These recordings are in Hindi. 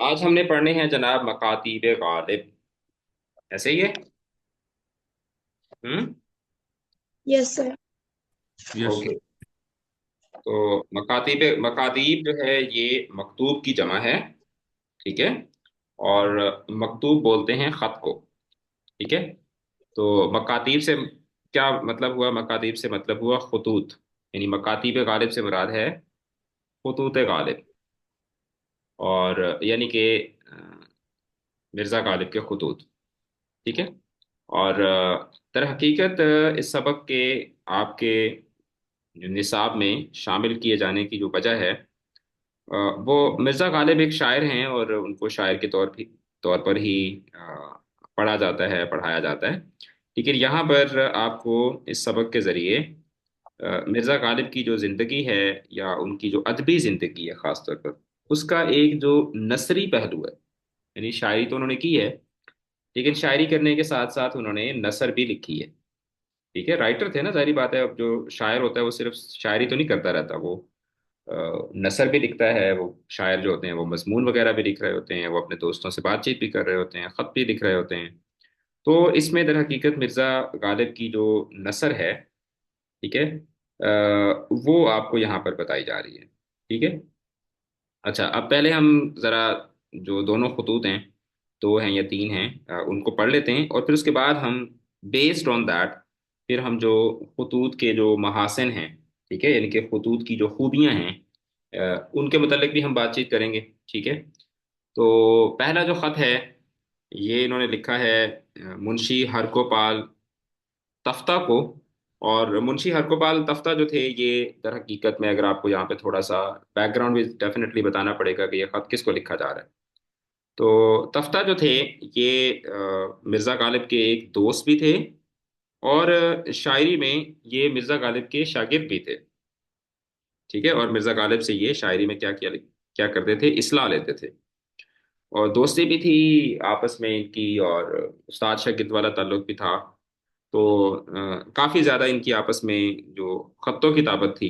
आज हमने पढ़ने हैं जनाब मकातीब गालिब। ऐसे ही है। Hmm. Yes sir. Yes. Okay. तो मकातीब मकातीब जो है ये मकतूब की जमा है। ठीक है। और मकतूब बोलते हैं खत को। ठीक है। तो मकातीब से क्या मतलब हुआ? मकातीब से मतलब हुआ खतूत। यानी मकातीब गालिब से मुराद है खतूत गालिब। और यानी कि अ, मिर्ज़ा गालिब के खतूत। ठीक है। और दर हकीकत इस सबक के आपके निसाब में शामिल किए जाने की जो वजह है, वो मिर्ज़ा गालिब एक शायर हैं और उनको शायर के तौर पर ही पढ़ा जाता है, पढ़ाया जाता है। लेकिन यहाँ पर आपको इस सबक के ज़रिए मिर्ज़ा गालिब की जो ज़िंदगी है या उनकी जो अदबी ज़िंदगी है ख़ास तौर पर, उसका एक जो नसरी पहलू है। यानी शायरी तो उन्होंने की है, लेकिन शायरी करने के साथ साथ उन्होंने नसर भी लिखी है। ठीक है, राइटर थे ना, जारी बात है। अब जो शायर होता है वो सिर्फ शायरी तो नहीं करता रहता, वो नसर भी लिखता है। वो शायर जो होते हैं वो मजमून वगैरह भी लिख रहे होते हैं, वो अपने दोस्तों से बातचीत भी कर रहे होते हैं, खत भी लिख रहे होते हैं। तो इसमें दर हकीकत मिर्ज़ा गालिब की जो नसर है, ठीक है, वो आपको यहाँ पर बताई जा रही है। ठीक है। अच्छा, अब पहले हम ज़रा जो दोनों खतूत हैं, दो हैं या तीन हैं, उनको पढ़ लेते हैं और फिर उसके बाद हम बेस्ड ऑन दैट फिर हम जो खतूत के जो महासिन हैं, ठीक है, यानी कि खतूत की जो खूबियां हैं, उनके मतलब भी हम बातचीत करेंगे। ठीक है। तो पहला जो ख़त है ये इन्होंने लिखा है मुंशी हरगोपाल तफ्ता को। और मुंशी हरगोपाल तफ्ता जो थे ये दर हकीकत में, अगर आपको यहाँ पे थोड़ा सा बैकग्राउंड भी डेफिनेटली बताना पड़ेगा कि ये खत किसको लिखा जा रहा है। तो तफ्ता जो थे ये मिर्ज़ा गालिब के एक दोस्त भी थे और शायरी में ये मिर्ज़ा गालिब के शागिर्द भी थे। ठीक है। और मिर्ज़ा गालिब से ये शायरी में क्या क्या क्या करते थे, इस्लाह लेते थे। और दोस्ती भी थी आपस में इनकी, और उस्ताद शागिर्द वाला ताल्लुक भी था। तो काफ़ी ज़्यादा इनकी आपस में जो खत्तो किताबत थी,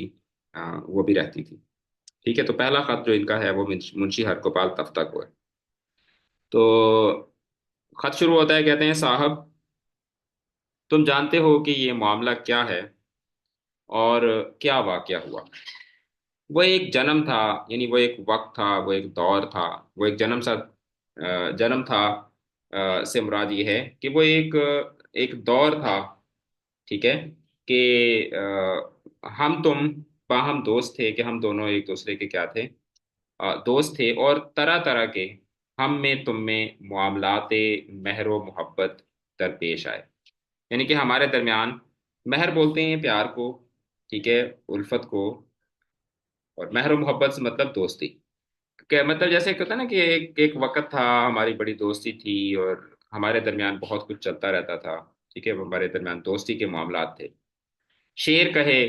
वो भी रहती थी। ठीक है। तो पहला खत जो इनका है वो मुंशी हरगोपाल तफ्ता को है। तो खत शुरू होता है, कहते हैं, साहब तुम जानते हो कि ये मामला क्या है और क्या वाकया हुआ। वो एक जन्म था, यानी वो एक वक्त था, वो एक दौर था, वो एक जन्म था। से मुराद ये है कि वो एक एक दौर था। ठीक है। कि हम तुम बाहम दोस्त थे, कि हम दोनों एक दूसरे के क्या थे, दोस्त थे। और तरह तरह के हम में तुम में मामलाते महर व मोहब्बत दरपेश आए। यानी कि हमारे दरमियान, महर बोलते हैं प्यार को, ठीक है, उल्फत को। और महर व मोहब्बत से मतलब दोस्ती। क्या मतलब, जैसे कहता है ना कि एक वक्त था, हमारी बड़ी दोस्ती थी और हमारे दरमियान बहुत कुछ चलता रहता था। ठीक है, हमारे दरमियान दोस्ती के मामलात थे। शेर कहे,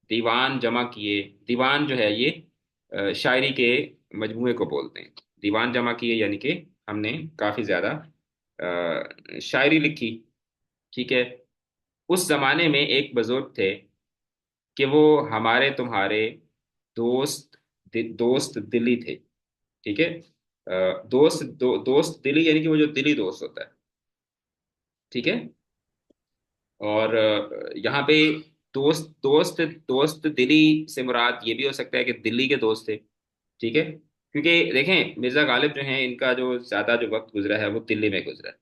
दीवान जमा किए। दीवान जो है ये शायरी के मजमूए को बोलते हैं। दीवान जमा किए यानी कि हमने काफी ज्यादा शायरी लिखी। ठीक है। उस जमाने में एक बुजुर्ग थे कि वो हमारे तुम्हारे दोस्त दोस्त दिली थे। ठीक है। दोस्त दिली यानी कि वो जो दिली दोस्त होता है। ठीक है। और यहाँ पे दोस्त दोस्त दोस्त दिली से मुराद ये भी हो सकता है कि दिल्ली के दोस्त थे। ठीक है, क्योंकि देखें मिर्जा गालिब जो हैं इनका जो ज्यादा जो वक्त गुजरा है वो दिल्ली में गुजरा है।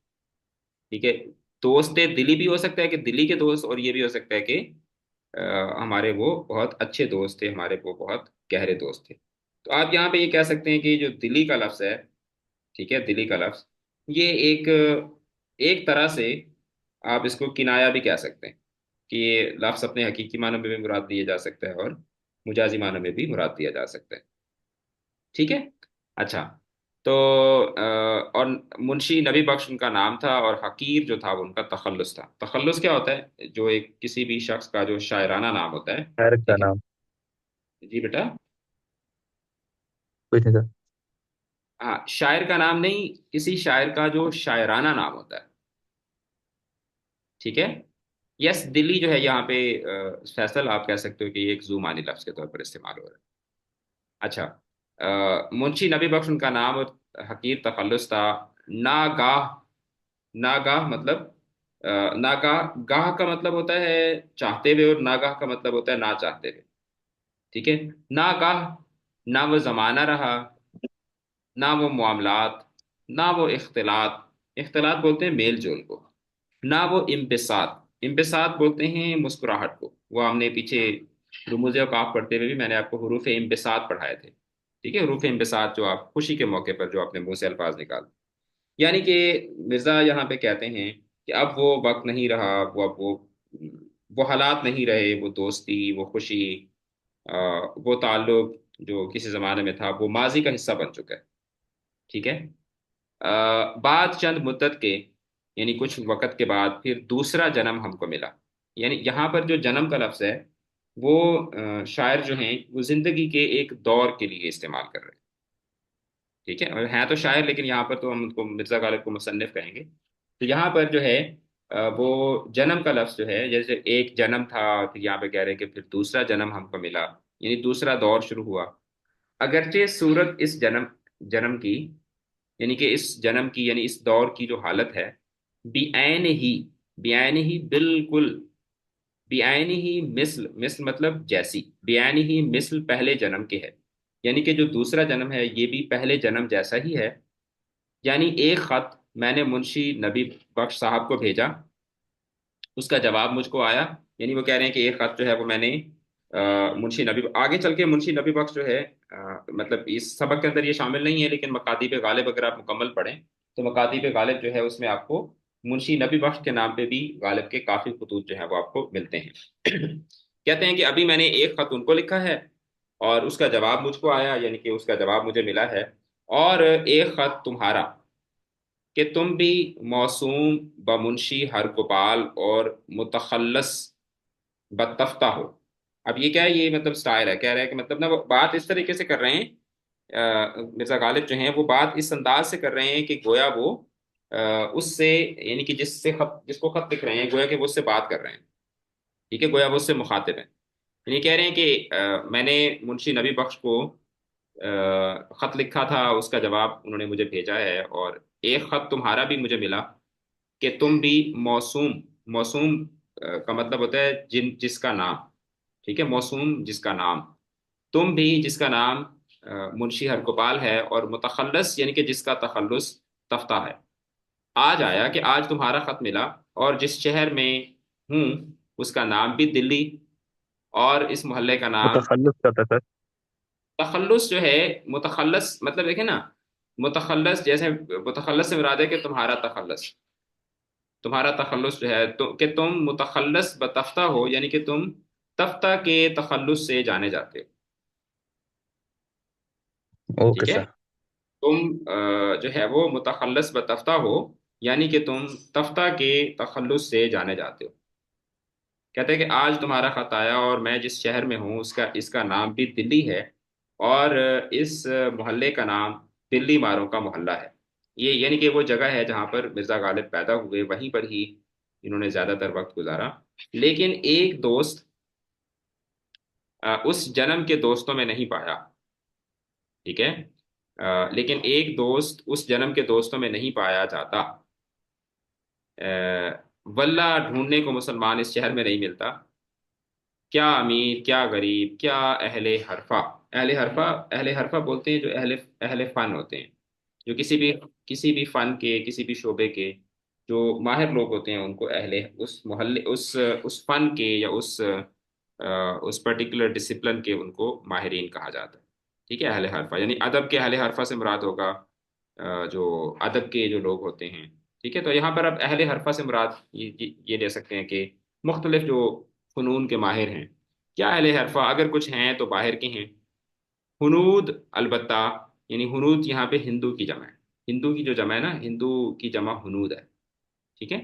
ठीक है। दोस्त दिल्ली भी हो सकता है कि दिल्ली के दोस्त, और ये भी हो सकता है कि हमारे वो बहुत अच्छे दोस्त थे, हमारे वो बहुत गहरे दोस्त थे। तो आप यहाँ पे ये कह सकते हैं कि जो दिल्ली का लफ्ज है, ठीक है, दिल्ली का लफ्ज, ये एक एक तरह से आप इसको किनाया भी कह सकते हैं कि ये लफ्ज अपने हकीकी मानों में भी मुराद दिए जा सकता है और मुजाजी मानों में भी मुराद दिया जा सकता है। ठीक है। अच्छा। तो और मुंशी नबी बख्श उनका नाम था और हकीर जो था वो उनका तखल्लुस था। तखल्लुस क्या होता है? जो एक किसी भी शख्स का जो शायराना नाम होता है। शायर का ठीक है। नाम। जी बेटा। कुछ नहीं सर। हाँ, शायर का नाम नहीं, किसी शायर का जो शायराना नाम होता है। ठीक है। यस, दिल्ली जो है यहाँ पे फैसल आप कह सकते हो कि ये एक जूमानी लफ्ज के तौर पर इस्तेमाल हो रहा है। अच्छा। मुंशी नबी बख्श उनका नाम और हकीर तखल्लुस था। नागाह, नागाह मतलब नागाह, गाह का मतलब होता है चाहते हुए, और नागाह का मतलब होता है ना चाहते हुए। ठीक है। नागाह, ना वो जमाना रहा, ना वो मामलात, ना वो इख्तिलात, इख्तिलात बोलते हैं मेल जोल को, ना वो इम्बिसात, इम्बिसात बोलते हैं मुस्कुराहट को। वो हमने पीछे रुमूज़ और काफ पढ़ते हुए भी मैंने आपको हरूफ इम्बिसात पढ़ाए थे। ठीक है, हरूफ इम्बिसात जो आप खुशी के मौके पर जो अपने मुंह से अल्फाज निकाल, यानी कि मिर्जा यहाँ पे कहते हैं कि अब वो वक्त नहीं रहा, वो अब वो हालात नहीं रहे, वो दोस्ती, वो खुशी, वो ताल्लुक जो किसी जमाने में था, वो माजी का हिस्सा बन चुका है। ठीक है। बाद चंद मुद्दत के, यानी कुछ वक़्त के बाद फिर दूसरा जन्म हमको मिला। यानी यहाँ पर जो जन्म का लफ्ज़ है वो शायर जो हैं वो जिंदगी के एक दौर के लिए इस्तेमाल कर रहे हैं। ठीक है, और हैं तो शायर, लेकिन यहाँ पर तो हम उनको मिर्ज़ा गालिब को मुसन्निफ कहेंगे। तो यहाँ पर जो है वो जन्म का लफ्ज़ जो है, जैसे एक जन्म था, फिर यहाँ पे कह रहे हैं कि फिर दूसरा जन्म हमको मिला, यानी दूसरा दौर शुरू हुआ। अगरचे सूरत इस जन्म जन्म की, यानी कि इस जन्म की, यानी इस दौर की जो हालत है, बिआन ही, बिआन ही बिल्कुल, बिआन ही मिस्ल, मिस्ल मतलब जैसी, बिआन ही मिस्ल पहले जन्म के है। यानी कि जो दूसरा जन्म है ये भी पहले जन्म जैसा ही है। यानी एक खत मैंने मुंशी नबी बख्श साहब को भेजा, उसका जवाब मुझको आया। यानी वो कह रहे हैं कि एक खत जो है वो मैंने मुंशी नबी, आगे चल के मुंशी नबी बख्श जो है मतलब इस सबक के अंदर ये शामिल नहीं है, लेकिन मकातीब गालिब अगर आप मुकम्मल पढ़ें तो मकातीब गालिब जो है उसमें आपको मुंशी नबी बख्श के नाम पे भी गालिब के काफी खतूत जो है वो आपको मिलते हैं। कहते हैं कि अभी मैंने एक खत उनको लिखा है और उसका जवाब मुझको आया, यानी कि उसका जवाब मुझे मिला है। और एक खत तुम्हारा, कि तुम भी मौसूम ब मुंशी हर गोपाल और मुतखल्लस बतफ्ता हो। अब ये क्या है, ये मतलब स्टाइल है, कह रहा है कि मतलब ना वो बात इस तरीके से कर रहे हैं, मिर्जा गालिब जो हैं वो बात इस अंदाज से कर रहे हैं कि गोया वो अ, उससे, यानी कि जिससे खत, जिसको खत लिख रहे हैं, गोया कि वो उससे बात कर रहे हैं। ठीक है, गोया वो उससे मुखातिब है। यानी कह रहे हैं कि मैंने मुंशी नबी बख्श को खत लिखा था, उसका जवाब उन्होंने मुझे भेजा है, और एक खत तुम्हारा भी मुझे मिला कि तुम भी मौसूम, मौसूम का मतलब होता है जिसका नाम। ठीक है, मौसूम जिसका नाम, तुम भी जिसका नाम मुंशी हरगोपाल है, और मुतखल्लस यानी कि जिसका तखल्लुस तख्ता है। आज आया कि आज तुम्हारा खत मिला, और जिस शहर में हूँ उसका नाम भी दिल्ली, और इस मोहल्ले का नाम, मुतखल्लिफ क्या था सर? तखल्लुस जो है, मुतखल्लस मतलब देखे ना, मुतखल्लस जैसे, मुतखल्लस से मुराद है कि तुम्हारा तखल्लुस, तुम्हारा तखल्लुस जो है तो कि तुम मुतखल्लस बतफ्ता हो, यानी कि तुम तफ्ता के तखल्लुस से जाने जाते हो। ओके ठीक है, सर। तुम जो है वो मुतखल्लस बतफ्ता हो, यानी कि तुम तफ्ता के तखल्लुस से जाने जाते हो। कहते हैं कि आज तुम्हारा खत आया, और मैं जिस शहर में हूँ उसका, इसका नाम भी दिल्ली है, और इस मोहल्ले का नाम दिल्ली मारों का मोहल्ला है। ये यानी कि वो जगह है जहाँ पर मिर्ज़ा गालिब पैदा हुए, वहीं पर ही इन्होंने ज़्यादातर वक्त गुजारा। लेकिन एक दोस्त उस जन्म के दोस्तों में नहीं पाया। ठीक है, लेकिन एक दोस्त उस जन्म के दोस्तों में नहीं पाया जाता। वल्ला ढूंढने को मुसलमान इस शहर में नहीं मिलता। क्या अमीर, क्या गरीब, क्या अहले हरफा, अहले हरफा, अहले हरफा बोलते हैं जो अहले, अहले फन होते हैं, जो किसी भी फन के, किसी भी शोबे के जो माहिर लोग होते हैं, उनको अहले, उस मोहल्ले, उस फन के या उस पर्टिकुलर डिसिप्लिन के उनको माहिरीन कहा जाता है। ठीक है, अहले हरफा यानी अदब के अहले हरफा से मुराद होगा जो अदब के जो लोग होते हैं। ठीक है, तो यहाँ पर अब अहले हरफा से मुराद ये ले सकते हैं कि मुख्तलिफ जो फ़नून के माहिर हैं। क्या अहले हरफा, अगर कुछ हैं तो बाहर के हैं। हुनूद अलबत्ता, यानी हुनूद यहाँ पे हिंदू की जमा है, हिंदू की जो जमा है ना, हिंदू की जमा हुनूद है। ठीक है,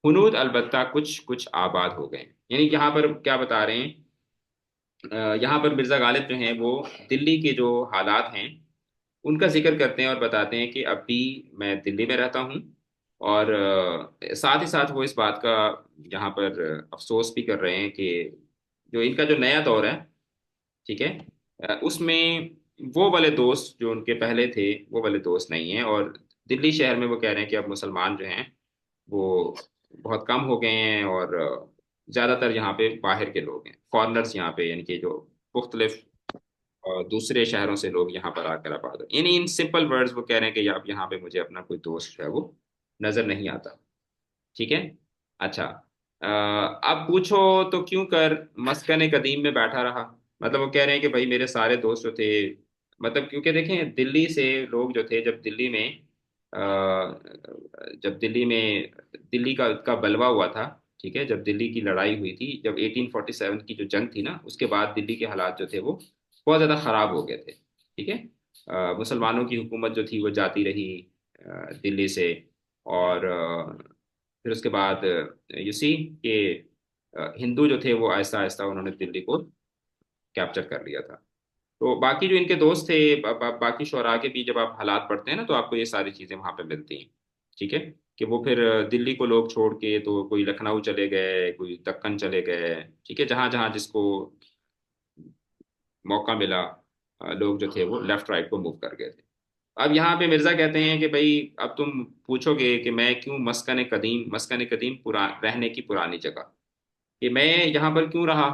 हुनूद अलबत्ता कुछ कुछ आबाद हो गए हैं। यानी यहाँ पर क्या बता रहे हैं, यहाँ पर मिर्ज़ा गालिब जो हैं वो दिल्ली के जो हालात हैं उनका जिक्र करते हैं, और बताते हैं कि अभी मैं दिल्ली में रहता हूँ, और साथ ही साथ वो इस बात का यहाँ पर अफसोस भी कर रहे हैं कि जो इनका जो नया दौर है, ठीक है, उसमें वो वाले दोस्त जो उनके पहले थे वो वाले दोस्त नहीं हैं। और दिल्ली शहर में वो कह रहे हैं कि अब मुसलमान जो हैं वो बहुत कम हो गए हैं, और ज़्यादातर यहाँ पे बाहर के लोग हैं, फॉरेनर्स यहाँ पे, यानी कि जो मुख्तलिफ दूसरे शहरों से लोग यहाँ पर आकर आबाद हो। इन सिंपल वर्ड्स वो कह रहे हैं कि अब यहाँ पे मुझे अपना कोई दोस्त जो है वो नजर नहीं आता। ठीक है। अच्छा, अब पूछो तो क्यों कर मस्कन कदीम में बैठा रहा। मतलब वो कह रहे हैं कि भाई मेरे सारे दोस्त जो थे, मतलब क्योंकि देखें दिल्ली से लोग जो थे, जब दिल्ली में दिल्ली का बलवा हुआ था। ठीक है, जब दिल्ली की लड़ाई हुई थी, जब 1847 की जो जंग थी ना, उसके बाद दिल्ली के हालात जो थे वो बहुत ज़्यादा ख़राब हो गए थे। ठीक है। मुसलमानों की हुकूमत जो थी वो जाती रही दिल्ली से। और फिर उसके बाद यू सी कि हिंदू जो थे वो आहिस्ता आहिस्ता उन्होंने दिल्ली को कैप्चर कर लिया था। तो बाकी जो इनके दोस्त थे, बाकी शोरा के भी जब आप हालात पढ़ते हैं ना, तो आपको ये सारी चीज़ें वहाँ पे मिलती हैं। ठीक है। कि वो फिर दिल्ली को लोग छोड़ के तो कोई लखनऊ चले गए, कोई दक्कन चले गए। ठीक है, जहाँ जहाँ जिसको मौका मिला, लोग जो थे वो लेफ्ट राइट को मूव कर गए थे। अब यहाँ पे मिर्जा कहते हैं कि भाई अब तुम पूछोगे कि मैं क्यों मस्कन कदीम रहने की पुरानी जगह, कि मैं यहाँ पर क्यों रहा।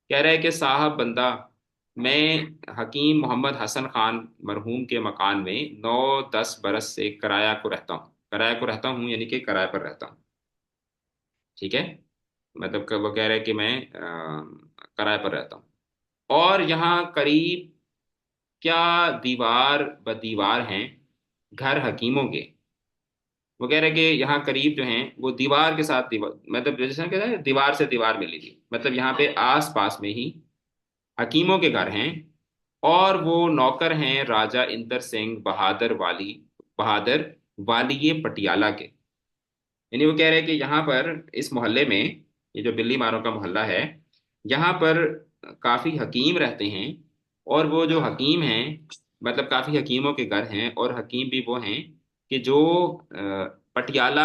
कह रहा है कि साहब बंदा, मैं हकीम मोहम्मद हसन खान मरहूम के मकान में 9-10 बरस से किराया को रहता हूँ, यानी कि किराए पर रहता हूँ। ठीक है। मतलब वो कह रहा है कि मैं किराए पर रहता हूँ, और यहाँ करीब क्या दीवार ब दीवार हैं घर हकीमों के। वो कह रहे हैं कि यहाँ करीब जो हैं वो दीवार के साथ दीवार, मतलब जैसे कहते हैं दीवार से दीवार मिली थी, मतलब यहाँ पे आस पास में ही हकीमों के घर हैं। और वो नौकर हैं राजा इंदर सिंह बहादुर वालिये पटियाला के। यानी वो कह रहे हैं कि यहाँ पर इस मोहल्ले में, ये जो बिल्ली मारों का मोहल्ला है, यहाँ पर काफी हकीम रहते हैं। और वो जो हकीम हैं, मतलब काफी हकीमों के घर हैं, और हकीम भी वो हैं कि जो पटियाला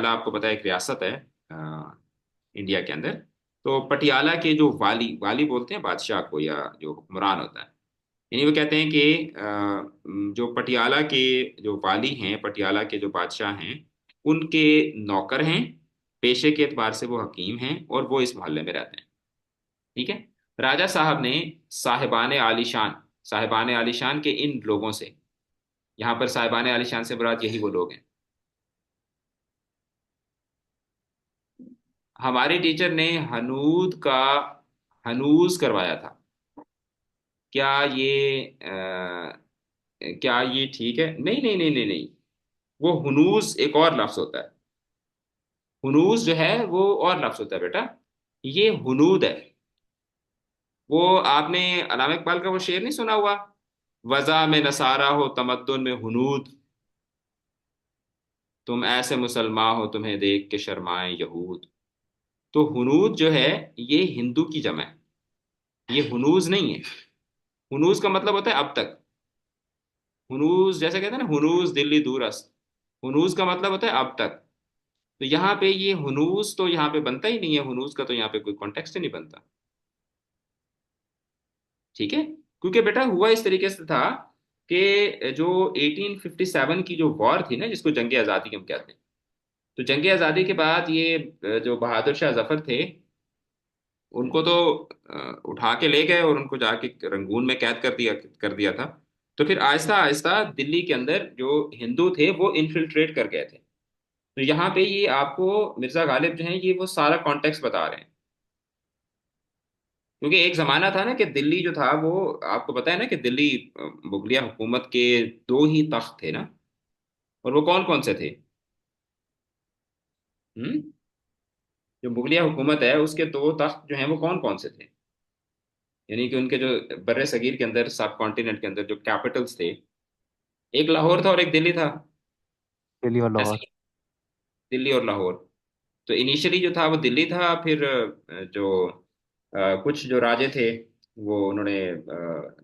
आपको पता है एक रियासत है इंडिया के अंदर। तो पटियाला के जो वाली वाली बोलते हैं बादशाह को, या जो हुक्मरान होता है। यानी वो कहते हैं कि जो पटियाला के जो वाली हैं, पटियाला के जो बादशाह हैं, उनके नौकर हैं। पेशे के एतबार से वो हकीम हैं, और वो इस मोहल्ले में रहते हैं। ठीक है। राजा साहब ने साहिबान आलीशान के इन लोगों से, यहाँ पर साहिबान आलीशान से मुराद यही वो लोग हैं। हमारे टीचर ने हनूज करवाया था। क्या ये क्या ये ठीक है? नहीं नहीं नहीं नहीं नहीं, वो हुनूज एक और लफ्ज होता है। हुनूज जो है वो और लफ्ज होता है बेटा, ये हुनूद है। वो आपने अलामा इकबाल का वो शेर नहीं सुना हुआ, वज़ा में नसारा हो तमद्दुन में हुनूद, तुम ऐसे मुसलमान हो तुम्हें देख के शर्माए यहूद। तो हुनूद जो है ये हिंदू की जमा है, ये हुनूज नहीं है। हुनूज का मतलब होता है अब तक। हुनूज जैसे कहते हैं ना, हुनूज दिल्ली दूरस्त, हुनूज का मतलब होता है अब तक। तो यहाँ पे ये हुनूज तो यहाँ पे बनता ही नहीं है, हुनूज का तो यहाँ पे कोई कॉन्टेक्स्ट ही नहीं बनता। ठीक है। क्योंकि बेटा हुआ इस तरीके से था कि जो 1857 की जो वॉर थी ना, जिसको जंग आज़ादी हम कहते हैं, तो जंग आज़ादी के बाद ये जो बहादुर शाह जफर थे, उनको तो उठा के ले गए और उनको जाके रंगून में कैद कर दिया था। तो फिर आहिस्ता आहिस्ता दिल्ली के अंदर जो हिंदू थे वो इन्फिल्ट्रेट कर गए थे। तो यहाँ पे ये आपको मिर्जा गालिब जो हैं ये वो सारा कॉन्टेक्स्ट बता रहे हैं। क्योंकि एक जमाना था ना कि दिल्ली जो था वो, आपको पता है ना कि दिल्ली मुगलिया हुकूमत के दो ही तख्त थे ना। और वो कौन कौन से थे? हम्म। जो मुगलिया हुकूमत है उसके दो तख्त जो हैं वो कौन कौन से थे? यानी कि उनके जो बर्रे सगीर के अंदर, सब कॉन्टिनेंट के अंदर जो कैपिटल्स थे, एक लाहौर था और एक दिल्ली था। दिल्ली और ऐसे लाहौर। ही दिल्ली और लाहौर। तो इनिशियली जो था वो दिल्ली था, फिर जो कुछ जो राजे थे वो उन्होंने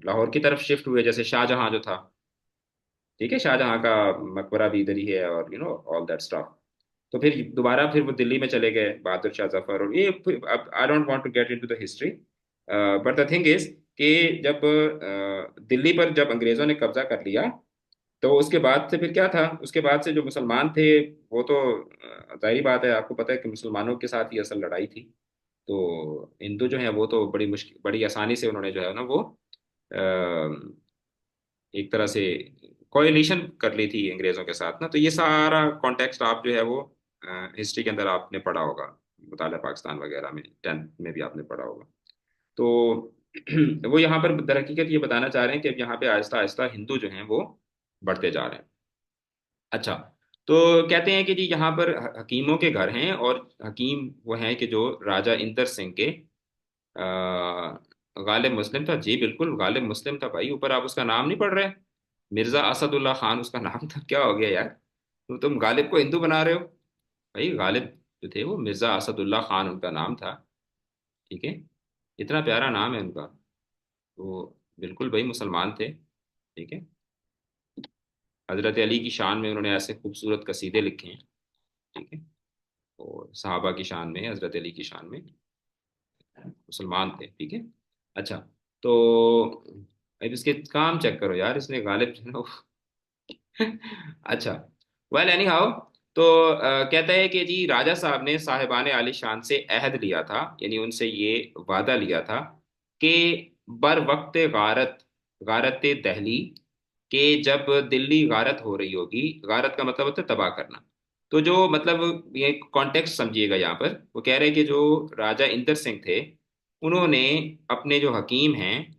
लाहौर की तरफ शिफ्ट हुए, जैसे शाहजहां जो था। ठीक है, शाहजहां का मकबरा भी इधर ही है, और ऑल दैट स्टफ। तो फिर दोबारा फिर वो दिल्ली में चले गए बहादुर शाह जफर, और ये I don't want to get into the history, but the thing is कि जब दिल्ली पर जब अंग्रेजों ने कब्जा कर लिया, तो उसके बाद से फिर क्या था, उसके बाद से जो मुसलमान थे वो तो जाहिर बात है, आपको पता है कि मुसलमानों के साथ ही असल लड़ाई थी। तो हिंदू जो है वो तो बड़ी मुश्किल, बड़ी आसानी से उन्होंने जो है ना वो एक तरह से कोएलिशन कर ली थी अंग्रेजों के साथ ना। तो ये सारा कॉन्टेक्स्ट आप जो है वो हिस्ट्री के अंदर आपने पढ़ा होगा, मुताला पाकिस्तान वगैरह में 10th में भी आपने पढ़ा होगा। तो वो यहाँ पर दर हकीकत ये बताना चाह रहे हैं कि अब यहाँ पे आहिस्ता आहिस्ता हिंदू जो हैं वो बढ़ते जा रहे हैं। अच्छा, तो कहते हैं कि जी यहाँ पर हकीमों के घर हैं, और हकीम वो हैं कि जो राजा इंदर सिंह के गालिब मुस्लिम था। जी बिल्कुल, गालिब मुस्लिम था भाई, ऊपर आप उसका नाम नहीं पढ़ रहे? मिर्जा असदुल्ला खान उसका नाम था, क्या हो गया यार, तो तुम गालिब को हिंदू बना रहे हो। भाई गालिब जो थे वो मिर्जा असदुल्ला खान उनका नाम था। ठीक है, इतना प्यारा नाम है उनका। तो बिल्कुल भाई मुसलमान थे। ठीक है, हजरत अली की शान में उन्होंने ऐसे खूबसूरत कसीदे लिखे हैं। ठीक है, और सहाबा की शान में, हजरत अली की शान में, मुसलमान थे। ठीक है। अच्छा, तो अब इसके काम चेक करो यार, इसने गालिब जो है ना अच्छा, वेल एनी हाउ, तो कहता है कि जी राजा साहब ने साहिबान आली शान से अहद लिया था, यानी उनसे ये वादा लिया था कि बर वक्त गारत, गारत दहली, कि जब दिल्ली गारत हो रही होगी, गारत का मतलब होता है तबाह करना। तो जो मतलब ये कॉन्टेक्स्ट समझिएगा, यहाँ पर वो कह रहे हैं कि जो राजा इंदर सिंह थे, उन्होंने अपने जो हकीम हैं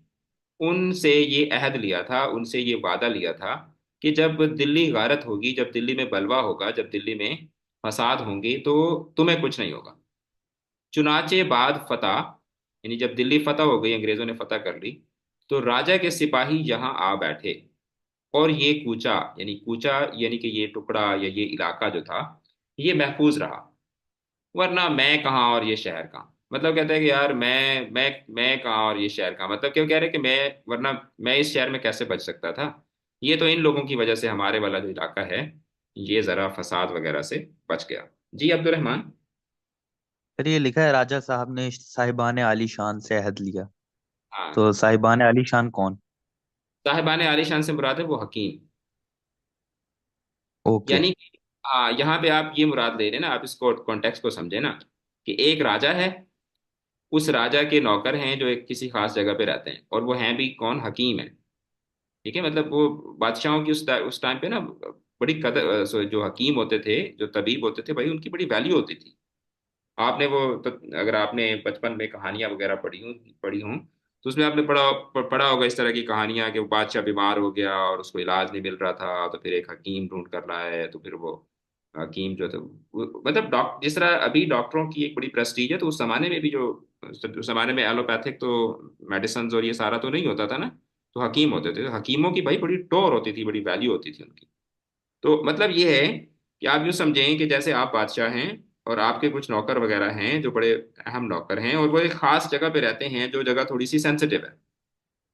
उनसे ये अहद लिया था, उनसे ये वादा लिया था कि जब दिल्ली गारत होगी, जब दिल्ली में बलवा होगा, जब दिल्ली में फसाद होंगे, तो तुम्हें कुछ नहीं होगा। चुनाचे बाद फतह, यानी जब दिल्ली फतह हो गई, अंग्रेजों ने फतह कर ली, तो राजा के सिपाही यहाँ आ बैठे, और ये कूचा, यानी कूचा यानी कि ये टुकड़ा या ये इलाका जो था ये महफूज रहा, वरना मैं कहाँ और ये शहर कहाँ। मतलब कहते हैं कि यार मैं कहाँ और ये शहर कहाँ, मतलब क्यों कह रहे हैं कि मैं, वरना मैं इस शहर में कैसे बच सकता था। ये तो इन लोगों की वजह से हमारे वाला जो इलाका है ये जरा फसाद वगैरह से बच गया। जी अब्दुल रहमान। फिर ये लिखा है राजा साहब ने साहिबान आली शान से अहद लिया। हाँ, तो साहिबान आली शान कौन? साहिबान आलीशान से मुराद है वो हकीम, ओके। यानी कि हाँ, यहाँ पे आप ये मुराद ले रहे हैं ना, आप इसको कॉन्टेक्स्ट को समझे ना, कि एक राजा है, उस राजा के नौकर हैं जो एक किसी खास जगह पे रहते हैं, और वो हैं भी कौन, हकीम है। ठीक है, मतलब वो बादशाहों की उस टाइम पे ना बड़ी कदर, जो हकीम होते थे, जो तबीब होते थे भाई, उनकी बड़ी वैल्यू होती थी। आपने वो तो, अगर आपने बचपन में कहानियां वगैरह पढ़ी हों, तो उसमें आपने पढ़ा होगा इस तरह की कहानियां कि वो बादशाह बीमार हो गया और उसको इलाज नहीं मिल रहा था, तो फिर एक हकीम ढूंढ कर रहा है, तो फिर वो हकीम जो थे मतलब जिस तरह अभी डॉक्टरों की एक बड़ी प्रेस्टीज है, तो उस जमाने में भी जो, उस जमाने में एलोपैथिक तो मेडिसिन और ये सारा तो नहीं होता था ना, तो हकीम होते थे, तो हकीमों की भाई बड़ी टौर होती थी, बड़ी वैल्यू होती थी उनकी। तो मतलब ये है कि आप यूँ समझें कि जैसे आप बादशाह हैं, और आपके कुछ नौकर वगैरह हैं जो बड़े अहम नौकर हैं, और वो एक खास जगह पे रहते हैं जो जगह थोड़ी सी सेंसिटिव है,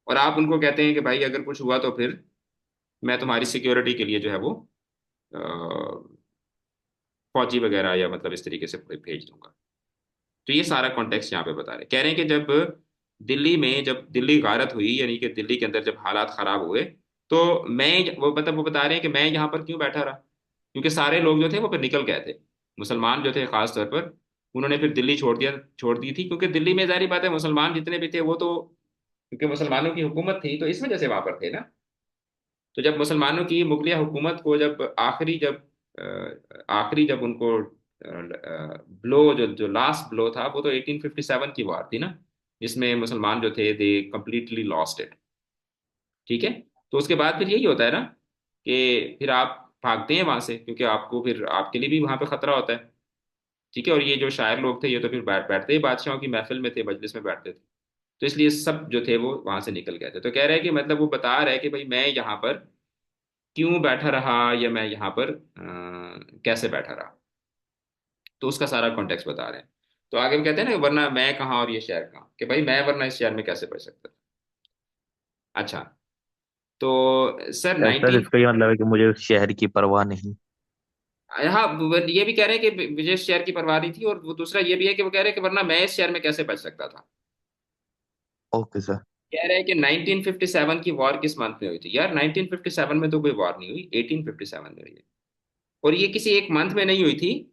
और आप उनको कहते हैं कि भाई अगर कुछ हुआ तो फिर मैं तुम्हारी सिक्योरिटी के लिए जो है वो अ, फौजी वगैरह या मतलब इस तरीके से भेज दूंगा। तो ये सारा कॉन्टेक्स्ट यहाँ पे बता रहे हैं, कह रहे हैं कि जब दिल्ली में, जब दिल्ली गारत हुई, यानी कि दिल्ली के अंदर जब हालात खराब हुए, तो मैं, वो मतलब वो बता रहे हैं कि मैं यहाँ पर क्यों बैठा रहा, क्योंकि सारे लोग जो थे वो फिर निकल गए थे, मुसलमान जो थे खास तौर पर, उन्होंने फिर दिल्ली छोड़ दी थी, क्योंकि दिल्ली में जाहिर बात है मुसलमान जितने भी थे वो तो, क्योंकि मुसलमानों की हुकूमत थी तो इस वजह से वहां पर थे ना। तो जब मुसलमानों की मुगलिया हुकूमत को जब आखिरी जब उनको ब्लो, जो लास्ट ब्लो था, वो तो 1857 की वार थी ना, जिसमें मुसलमान जो थे दे कम्प्लीटली लॉस्ट इट। ठीक है, तो उसके बाद फिर यही होता है ना कि फिर आप भागते हैं वहां से, क्योंकि आपको फिर आपके लिए भी वहां पे खतरा होता है। ठीक है, और ये जो शायर लोग थे ये तो फिर बैठते ही बादशाहों की महफिल में थे, मजलिस में बैठते थे, तो इसलिए सब जो थे वो वहां से निकल गए थे। तो कह रहे हैं कि मतलब वो बता रहे हैं कि भाई मैं यहाँ पर क्यों बैठा रहा, या मैं यहाँ पर कैसे बैठा रहा, तो उसका सारा कॉन्टेक्स्ट बता रहे हैं। तो आगे वो कहते हैं ना, वरना मैं कहाँ और ये शहर कहाँ, कि भाई मैं वरना इस शहर में कैसे पढ़ सकता था। अच्छा, तो सर सर 19, इसका ये मतलब है कि मुझे उस शहर की परवाह नहीं। हाँ ये भी कह रहे हैं कि मुझे इस शहर की परवाह नहीं थी, और वो दूसरा ये भी है कि वो कह रहे हैं कि वरना मैं इस शहर में कैसे बच सकता था। Okay sir. कह रहे हैं कि 1957 की वॉर किस मंथ में हुई थी। यार 1957 में तो कोई वॉर नहीं हुई, 1857 में हुई है। और ये किसी एक मंथ में नहीं हुई थी।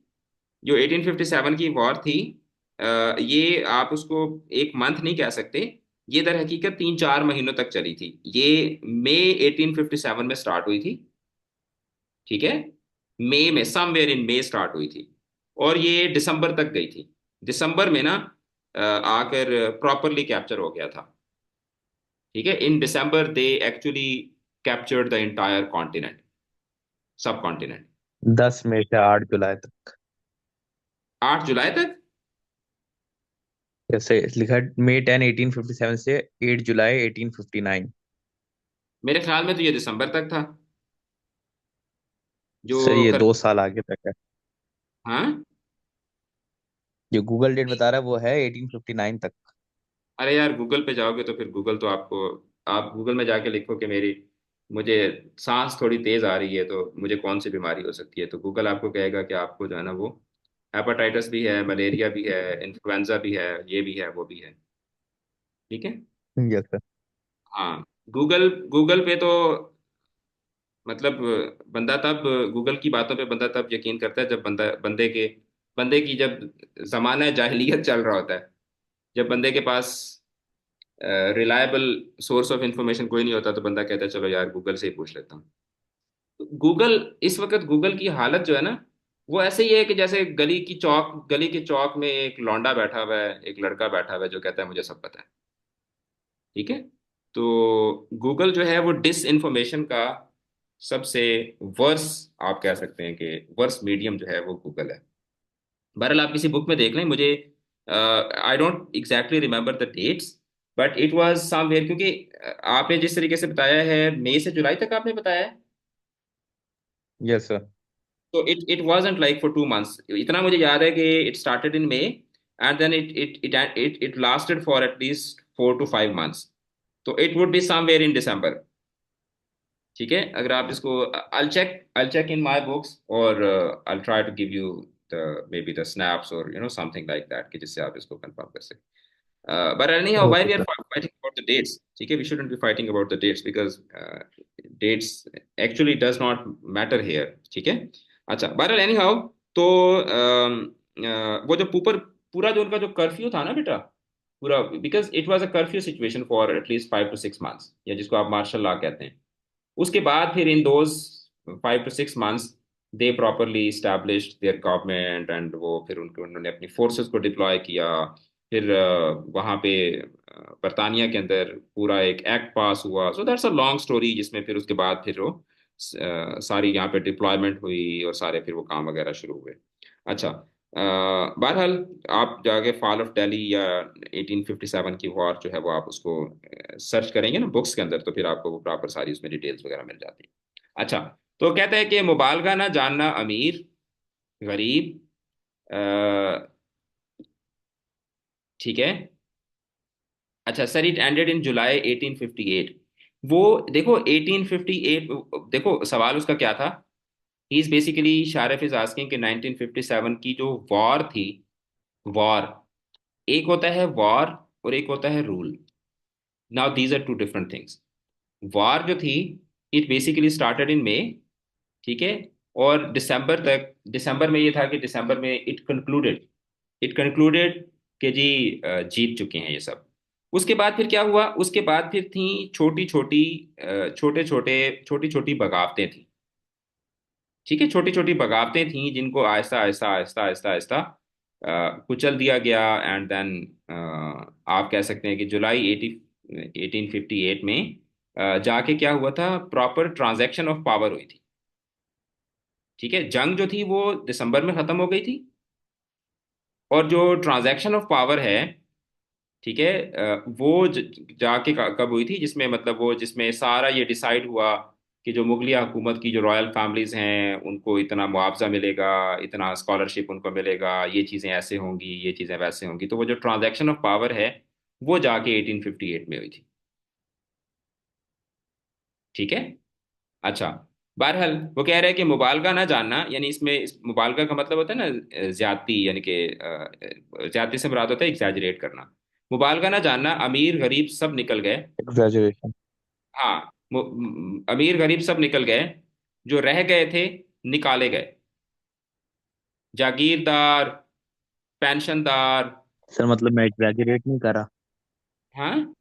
जो 1857 की वॉर थी, ये आप उसको एक मंथ नहीं कह सकते। ये दर हकीकत 3-4 महीनों तक चली थी। ये मई 1857 में स्टार्ट हुई थी। ठीक है, मई में, समवेयर इन मई स्टार्ट हुई थी। और ये दिसंबर तक गई थी। दिसंबर में ना आकर प्रॉपरली कैप्चर हो गया था। ठीक है, in December they actually captured the entire continent, subcontinent. 10 मई से 8 जुलाई तक। 8 जुलाई तक। जैसे लिखा है, May 10, 1857 से 8 जुलाई 1859। मेरे ख्याल में तो ये दिसंबर तक था जो सही है, कर। 2 साल आगे तक है। हाँ। जो गूगल डेट बता रहा है वो है 1859 तक। अरे यार, गूगल पे जाओगे तो फिर गूगल तो आपको, आप गूगल में जाके लिखो कि मेरी, मुझे सांस थोड़ी तेज आ रही है तो मुझे कौन सी बीमारी हो सकती है, तो गूगल आपको कहेगा कि आपको जो है ना वो हेपाटाइटिस भी है, मलेरिया भी है, इन्फ्लुएंजा भी है, ये भी है, वो भी है। ठीक है। Yes sir. हाँ। गूगल गूगल पे तो मतलब बंदा तब, गूगल की बातों पे बंदा तब यकीन करता है जब बंदे की जब जमाना जाहिलियत चल रहा होता है। जब बंदे के पास रिलायबल सोर्स ऑफ इंफॉर्मेशन कोई नहीं होता तो बंदा कहता है चलो यार गूगल से ही पूछ लेता हूँ। गूगल, इस वक्त गूगल की हालत जो है ना, वो ऐसे ही है कि जैसे गली के चौक में एक लौंडा बैठा हुआ है, एक लड़का बैठा हुआ है जो कहता है मुझे सब पता है। ठीक है। तो गूगल जो है वो डिस इन्फॉर्मेशन का सबसे वर्स, आप कह सकते हैं कि वर्स मीडियम जो है वो गूगल है। बहरहाल आप किसी बुक में देख लें, मुझे I don't exactly remember the dates, but it was somewhere, क्योंकि आपने जिस तरीके से बताया है मई से जुलाई तक आपने बताया है, यस सर। तो it wasn't like for 2 months. इतना मुझे याद है कि it started in May and then it lasted for at least 4 to 5 months। तो it would be somewhere in December. ठीक है, अगर आप इसको, I'll check in my books, और I'll try to give you the maybe the snaps or something like that, कि जिससे आप इसको कंफर्म कर सकें। But anyhow, why okay we are sir. fighting about the dates? ठीक है, we shouldn't be fighting about the dates because dates actually does not matter here। ठीक है। अच्छा, बहरहाल anyhow, तो वो जो पूरा जो उनका जो कर्फ्यू था ना बेटा, पूरा, because it was a curfew situation for at least 5 to 6 months, या जिसको आप मार्शल लॉ कहते हैं। उसके बाद फिर in those 5 to 6 months they properly established there government, and वो फिर उन्होंने अपनी फोर्सेस को डिप्लॉय किया। फिर वहाँ पे बरतानिया के अंदर पूरा एक एक्ट पास हुआ। So that's a long story, जिसमें फिर उसके बाद फिर वो सारी यहाँ पे डिप्लॉयमेंट हुई और सारे फिर वो काम वगैरह शुरू हुए। अच्छा, बहरहाल आप जाके फॉल ऑफ दिल्ली या 1857 की वॉर जो है वो आप उसको सर्च करेंगे ना बुक्स के अंदर, तो फिर आपको वो प्रॉपर सारी उसमें डिटेल्स वगैरह मिल जाती है। अच्छा, तो कहते हैं कि मुबालगा ना जानना अमीर गरीब। अ, ठीक है। अच्छा सर, इट एंडेड इन जुलाई 1858। वो देखो 1858, देखो सवाल उसका क्या था। He is basically, Sharif is asking कि 1957 की जो वॉर थी, वॉर, एक होता है वॉर और एक होता है rule. Now these are two different things. War जो थी, it basically started in May. ठीक है। और दिसंबर तक, दिसंबर में ये था कि दिसंबर में इट कंक्लूडेड कि जी जीत चुके हैं ये सब। उसके बाद फिर क्या हुआ, उसके बाद फिर थी छोटी छोटी, छोटी छोटी बगावतें थी। ठीक है, छोटी छोटी बगावतें थी जिनको आहिस्ता आहिस्ता आहिस्ता आहिस्ता आहिस्ता कुचल दिया गया। एंड देन आप कह सकते हैं कि जुलाई 1858 में जाके क्या हुआ था, प्रॉपर ट्रांजैक्शन ऑफ पावर हुई थी। ठीक है, जंग जो थी वो दिसंबर में खत्म हो गई थी। और जो ट्रांजैक्शन ऑफ पावर है, ठीक है, वो जाके कब हुई थी, जिसमें मतलब वो जिसमें सारा ये डिसाइड हुआ कि जो मुगलिया हुकूमत की जो रॉयल फैमिलीज हैं उनको इतना मुआवजा मिलेगा, इतना स्कॉलरशिप उनको मिलेगा, ये चीज़ें ऐसे होंगी, ये चीज़ें वैसे होंगी। तो वो जो ट्रांजैक्शन ऑफ पावर है वो जाके 1858 में हुई थी। ठीक है। अच्छा, बहरहाल वो कह रहे हैं कि मुबालगा ना जानना, यानी इसमें इस मुबालगा का मतलब होता है ना ज्यादती, यानी कि ज्यादती से मुराद होता है एग्जैजरेट करना। मुबालगा ना जानना, अमीर गरीब सब निकल गए। एग्जैजरेशन। हाँ, अमीर गरीब सब निकल गए, जो रह गए थे निकाले गए। जागीरदार, पेंशनदार। सर मतलब मैं एग्जैजरेट नहीं करा। हाँ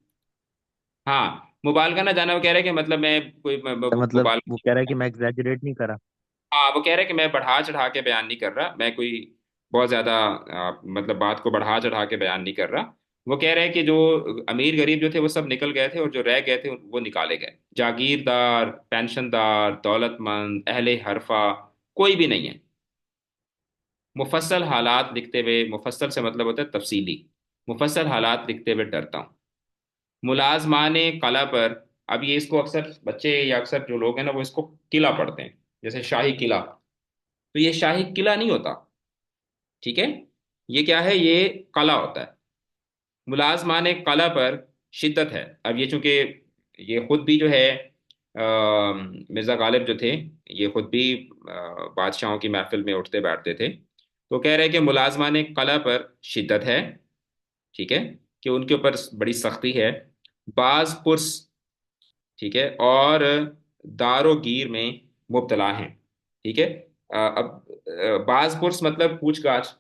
हाँ, मुबालगा ना जाना वो कह रहे हैं कि मतलब मैं कोई सर मतलब मुबाल वो कह रहा है कि मैं एग्जैजरेट नहीं करा। हाँ, वो कह रहे हैं कि मैं बढ़ा चढ़ा के बयान नहीं कर रहा, मैं कोई बहुत ज्यादा मतलब बात को बढ़ा चढ़ा के बयान नहीं कर रहा। वो कह रहे हैं कि जो अमीर गरीब जो थे वो सब निकल गए थे, और जो रह गए थे वो निकाले गए। जागीरदार, पेंशनदार, दौलतमंद, अहले हरफा, कोई भी नहीं है। मुफस्सल हालात लिखते हुए, मुफस्सल से मतलब होता है तफसीली, मुफस्सल हालात लिखते हुए डरता हूँ। मुलाजमाने कला पर, अब ये इसको अक्सर बच्चे या अक्सर जो लोग हैं ना वो इसको किला पढ़ते हैं, जैसे शाही किला। तो ये शाही किला नहीं होता, ठीक है। ये क्या है, ये कला होता है। मुलाजमान कला पर शिद्दत है। अब ये चूंकि ये खुद भी जो है मिर्ज़ा गालिब जो थे, ये खुद भी बादशाहों की महफिल में उठते बैठते थे। तो कह रहे हैं कि मुलाजमान कला पर शिद्दत है, ठीक है, कि उनके ऊपर बड़ी सख्ती है। बाज पुरस, ठीक है, और दारोगीर में मुब्तला हैं, ठीक है। अब बाज पुरस मतलब पूछताछ,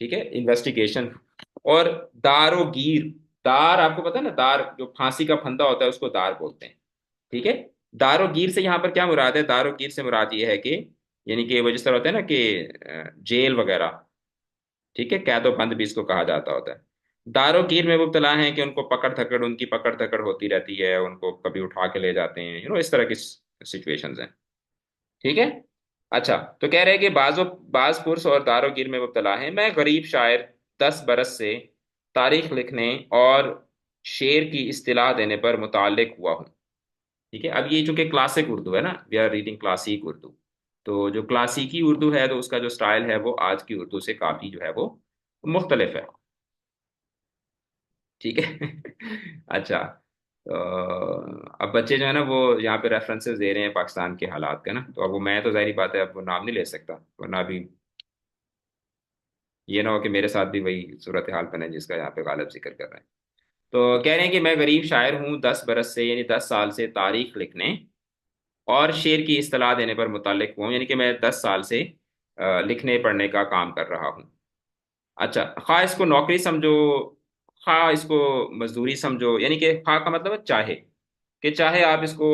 ठीक है, इन्वेस्टिगेशन। और दारोगीर, दार आपको पता है ना, दार जो फांसी का फंदा होता है उसको दार बोलते हैं, ठीक है। दारोगीर से यहाँ पर क्या मुराद है, दारोगीर से मुराद ये है कि यानी कि वो जिस तरह होता है ना कि जेल वगैरह, ठीक है, कैदो बंद भी इसको कहा जाता होता है। दारोगीर में मुब्तला हैं कि उनको पकड़ धकड़, उनकी पकड़ धकड़ होती रहती है, उनको कभी उठा के ले जाते हैं, इस तरह की सिचुएशंस हैं, ठीक है। अच्छा, तो कह रहे हैं कि बाज पुरस और दारोगिर में मुब्तला है। मैं गरीब शायर, 10 बरस से तारीख लिखने और शेर की इस्तिलाह देने पर मुताल्लिक हुआ हूँ, ठीक है। अब ये चूंकि क्लासिक उर्दू है ना, we are reading classic Urdu, तो जो क्लासिकी उर्दू है तो उसका जो स्टाइल है वो आज की उर्दू से काफ़ी जो है वो मुख्तलिफ है, ठीक है। अच्छा, तो अब बच्चे जो है ना वो यहाँ पे रेफरेंसेस दे रहे हैं पाकिस्तान के हालात का ना, तो अब वो मैं तो जाहिर बात है अब वो नाम नहीं ले सकता, वरना अभी ये ना हो कि मेरे साथ भी वही सूरत हाल बने जिसका यहाँ पे गालिब जिक्र कर रहे हैं। तो कह रहे हैं कि मैं गरीब शायर हूँ, 10 बरस से यानी 10 साल से तारीख लिखने और शेर की इस्तलाह देने पर मुतल्लिक हूँ, यानी कि मैं 10 साल से लिखने पढ़ने का काम कर रहा हूँ। अच्छा, खा इसको नौकरी समझो, खा इसको मजदूरी समझो, यानी कि खा का मतलब है चाहे, कि चाहे आप इसको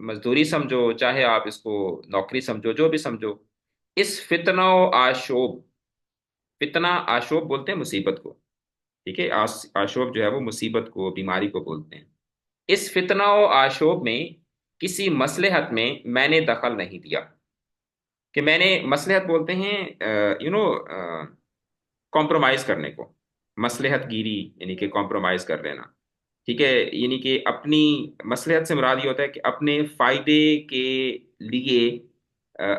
मजदूरी समझो, चाहे आप इसको नौकरी समझो, जो भी समझो। इस फितना आशोब, फितना आशोब बोलते हैं मुसीबत को, ठीक है, आशोब जो है वो मुसीबत को, बीमारी को बोलते हैं। इस फितना आशोब में किसी मसलहत में मैंने दखल नहीं दिया, कि मैंने, मसलहत बोलते हैं कॉम्प्रोमाइज करने को, मसलहत गिरी यानी कि कॉम्प्रोमाइज कर लेना, ठीक है। यानी कि अपनी, मसलहत से मुराद ये होता है कि अपने फायदे के लिए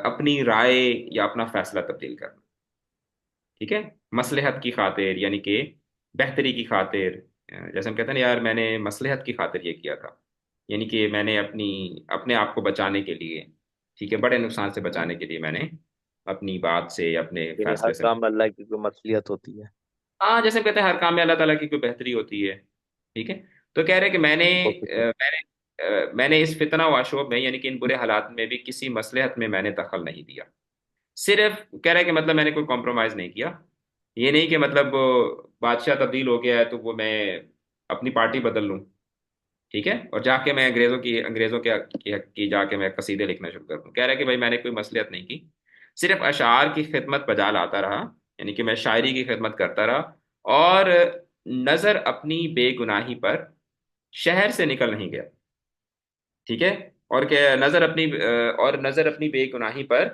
अपनी राय या अपना फैसला तब्दील करना, ठीक है। मसलहत की खातिर यानी कि बेहतरी की खातिर, जैसे हम कहते हैं ना यार मैंने मसलहत की खातिर ये किया था, यानी कि मैंने अपने आप को बचाने के लिए, ठीक है, बड़े नुकसान से बचाने के लिए मैंने अपनी बात से, अपने यानी हर फैसले से, काम में अल्लाह की कोई मसलियत होती है। हाँ, जैसे हम कहते हैं हर काम में अल्लाह ताला की कोई बेहतरी होती है, ठीक है। तो कह रहे हैं कि ओके सर। मैंने इस फितना व शोब में यानी कि इन बुरे हालात में भी किसी मसलहत में मैंने दखल नहीं दिया। सिर्फ कह रहा है कि मतलब मैंने कोई कॉम्प्रोमाइज नहीं किया, ये नहीं कि मतलब बादशाह तब्दील हो गया है तो वो मैं अपनी पार्टी बदल लूं, ठीक है, और जाके मैं अंग्रेजों की जाके मैं कसीदे लिखना शुरू कर दूं। कह रहा है कि भाई मैंने कोई मसलियत नहीं की, सिर्फ अशार की खिदमत बजा लाता रहा, यानी कि मैं शायरी की खिदमत करता रहा, और नजर अपनी बेगुनाही पर शहर से निकल नहीं गया, ठीक है। और क्या, और नजर अपनी बेगुनाही पर,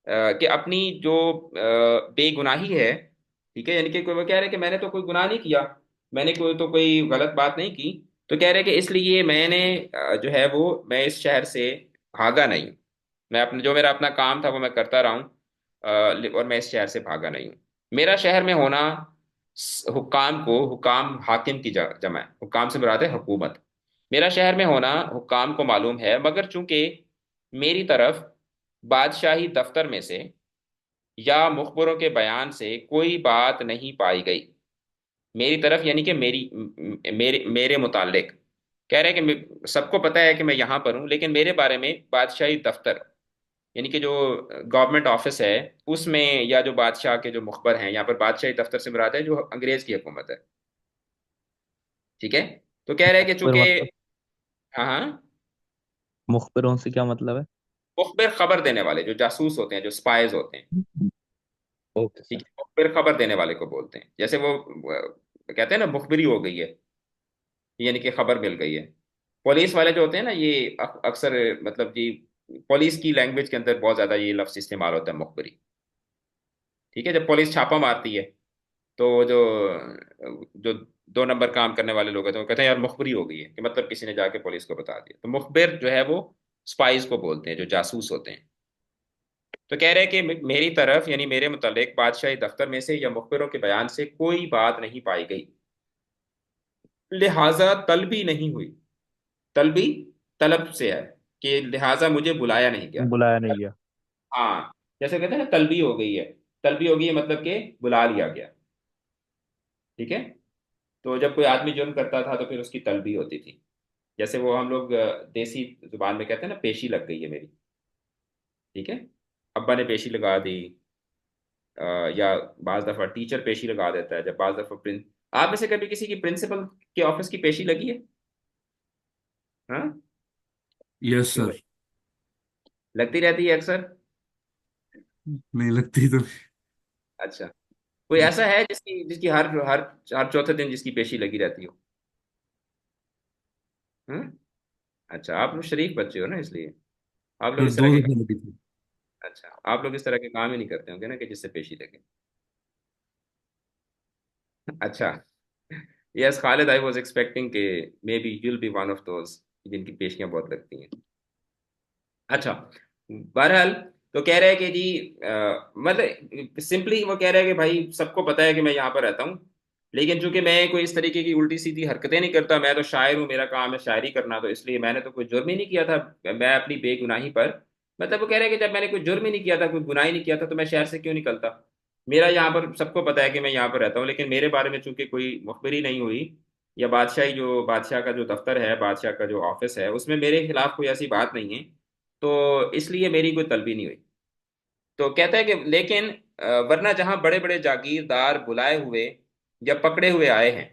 कि अपनी जो बेगुनाही है, ठीक है, यानी कि वो कह रहे हैं कि मैंने तो कोई गुनाह नहीं किया, मैंने कोई गलत बात नहीं की। तो कह रहे हैं कि इसलिए मैंने जो है वो मैं इस शहर से भागा नहीं, मैं अपने जो मेरा अपना काम था वो मैं करता रहा हूँ, और मैं इस शहर से भागा नहीं हूँ। मेरा शहर में होना हुक्काम को, हुक्काम हाकिम की जमा है, हुक्काम से मुराद है हुकूमत। मेरा शहर में होना हुक्काम को मालूम है, मगर चूंकि मेरी तरफ बादशाही दफ्तर में से या मुखबरों के बयान से कोई बात नहीं पाई गई, मेरी तरफ यानी कि मेरे मेरे मुतालिक कह रहे हैं कि सबको पता है कि मैं यहाँ पर हूँ, लेकिन मेरे बारे में बादशाही दफ्तर यानी कि जो गवर्नमेंट ऑफिस है उसमें, या जो बादशाह के जो मुखबर हैं, यहाँ पर बादशाही दफ्तर से मुराद है जो अंग्रेज की हुकूमत है। ठीक है। तो कह रहे हैं कि पर चूंकि, मतलब हाँ हाँ, मुखबिरों से क्या मतलब है? मुखबिर खबर देने वाले जो जासूस होते हैं, जो स्पाइज होते हैं। ओके ठीक सर। है, मुखबिर खबर देने वाले को बोलते हैं। जैसे वो कहते हैं ना मुखबिरी हो गई है, यानी कि खबर मिल गई है। पुलिस वाले जो होते हैं ना, ये अक्सर मतलब जी, पुलिस की लैंग्वेज के अंदर बहुत ज्यादा ये लफ्ज इस्तेमाल होता है, मुखबिरी। ठीक है, जब पुलिस छापा मारती है तो जो जो 2 नंबर काम करने वाले लोग हैं तो वो कहते हैं यार मुखबिरी हो गई है, कि मतलब किसी ने जाके पुलिस को बता दिया। तो मुखबिर जो है वो स्पाइस को बोलते हैं, जो जासूस होते हैं। तो कह रहे हैं कि मेरी तरफ यानी मेरे मुतालिक बादशाही दफ्तर में से या मुखबिरों के बयान से कोई बात नहीं पाई गई, लिहाजा तलबी नहीं हुई। तलबी तलब से है, कि लिहाजा मुझे बुलाया नहीं गया। बुलाया नहीं गया। हाँ, जैसे कहते हैं ना तलबी हो गई है। तलबी हो गई है मतलब कि बुला लिया गया। ठीक है। तो जब कोई आदमी जुर्म करता था तो फिर उसकी तलबी होती थी। जैसे वो हम लोग देसी जुबान में कहते हैं ना, पेशी लग गई है मेरी। ठीक है, अब्बा ने पेशी लगा दी। या बाज दफा टीचर पेशी लगा देता है, जब बाज दफा प्रिंस। आप में से कभी किसी की प्रिंसिपल के ऑफिस की पेशी लगी है? हाँ, यस क्यों सर। भाई, लगती रहती है अक्सर। नहीं लगती तो। अच्छा, कोई ऐसा है जिसकी जिसकी हर हर हर चौथे दिन जिसकी पेशी लगी रहती हो? हाँ। अच्छा, आप लोग शरीफ बच्चे हो ना, इसलिए आप लोग सर इस दो तरह के दफा लगी थी। अच्छा, आप लोग इस तरह के काम ही नहीं करते होंगे ना कि जिससे पेशी लगे। अच्छा। Yes Khalid, I was expecting के maybe you'll be one of those जिनकी पेशियां बहुत लगती हैं। अच्छा, बहरहाल, तो कह रहे हैं कि जी मतलब सिंपली वो कह रहे हैं कि भाई सबको पता है कि मैं यहाँ पर रहता हूँ, लेकिन चूंकि मैं कोई इस तरीके की उल्टी सीधी हरकतें नहीं करता, मैं तो शायर हूँ, मेरा काम है शायरी करना, तो इसलिए मैंने तो कोई जुर्म ही नहीं किया था। मैं अपनी बेगुनाही पर, मतलब वो कह रहे हैं कि जब मैंने कोई जुर्म ही नहीं किया था, कोई गुनाह ही नहीं किया था, तो मैं शहर से क्यों निकलता। मेरा यहाँ पर सबको पता है कि मैं यहाँ पर रहता हूँ, लेकिन मेरे बारे में चूंकि कोई मुखबिरी नहीं हुई, या बादशाही जो बादशाह का जो दफ्तर है, बादशाह का जो ऑफिस है, उसमें मेरे खिलाफ कोई ऐसी बात नहीं है, तो इसलिए मेरी कोई तलबी नहीं हुई। तो कहता है कि लेकिन वरना जहां बड़े बड़े जागीरदार बुलाए हुए या पकड़े हुए आए हैं,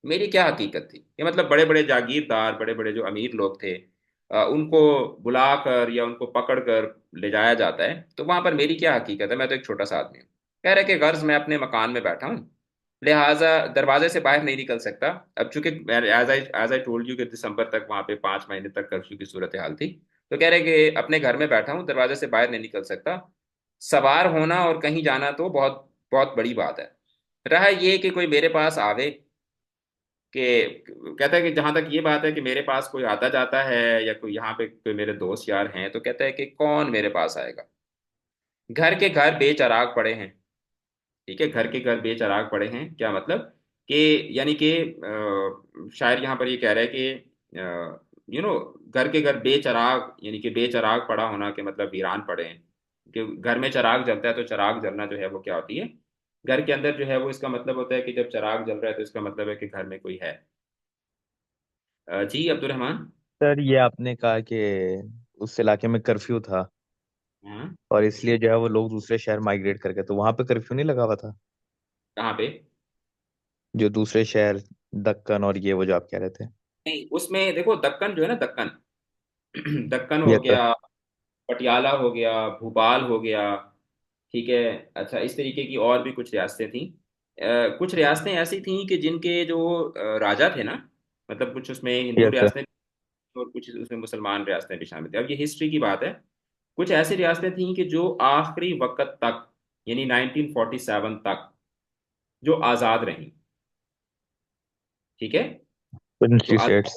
मेरी क्या हकीकत थी। ये मतलब बड़े बड़े जागीरदार, बड़े बड़े जो अमीर लोग थे, उनको बुलाकर या उनको पकड़कर ले जाया जाता है, तो वहां पर मेरी क्या हकीकत है, मैं तो एक छोटा सा आदमी हूँ। कह रहे कि गर्ज मैं अपने मकान में बैठा हूँ, लिहाजा दरवाजे से बाहर नहीं निकल सकता। अब चूंकि एज आई टोल्ड यू कि दिसंबर तक वहां पे 5 महीने तक कर्फ्यू की सूरत हाल थी, तो कह रहे कि अपने घर में बैठा हूँ, दरवाजे से बाहर नहीं निकल सकता। सवार होना और कहीं जाना तो बहुत बहुत बड़ी बात है। रहा ये कि कोई मेरे पास आवे, कि कहता है कि जहां तक ये बात है कि मेरे पास कोई आता जाता है, या कोई यहाँ पे कोई मेरे दोस्त यार हैं, तो कहता है कि कौन मेरे पास आएगा। घर के घर बेचराग पड़े हैं। ठीक है, घर के घर बेचराग पड़े हैं, क्या मतलब कि यानी कि शायर यहाँ पर ये कह रहा है कि घर के घर बेचराग, यानी कि बेचराग पड़ा होना के मतलब वीरान पड़े हैं। कि घर में चराग जलता है तो चराग जलना जो है वो क्या होती है, घर के अंदर जो है वो, इसका मतलब होता है कि जब चराग जल रहा है तो इसका मतलब है कि घर में कोई है। जी अब्दुल रहमान। सर ये आपने कहा कि उस इलाके में कर्फ्यू था हाँ, और इसलिए जो है वो लोग दूसरे शहर माइग्रेट कर गए, तो वहां पे कर्फ्यू नहीं लगा हुआ था? कहाँ पे? जो दूसरे शहर, दक्कन और ये वो जो आप कह रहे थे। नहीं, उसमें देखो दक्कन जो है ना, दक्कन दक्कन हो यस सर। गया, पटियाला हो गया, भोपाल हो गया। ठीक है। अच्छा, इस तरीके की और भी कुछ रियासतें थीं। कुछ रियासतें ऐसी थीं कि जिनके जो राजा थे ना, मतलब कुछ उसमें हिंदू यस सर। रियासतें और कुछ उसमें मुसलमान रियासतें भी शामिल थी। अब ये हिस्ट्री की बात है। कुछ ऐसी रियासतें थीं कि जो आखिरी वक्त तक, यानी 1947 तक, जो आज़ाद रहीं। ठीक है। तो प्रिंसली स्टेट्स।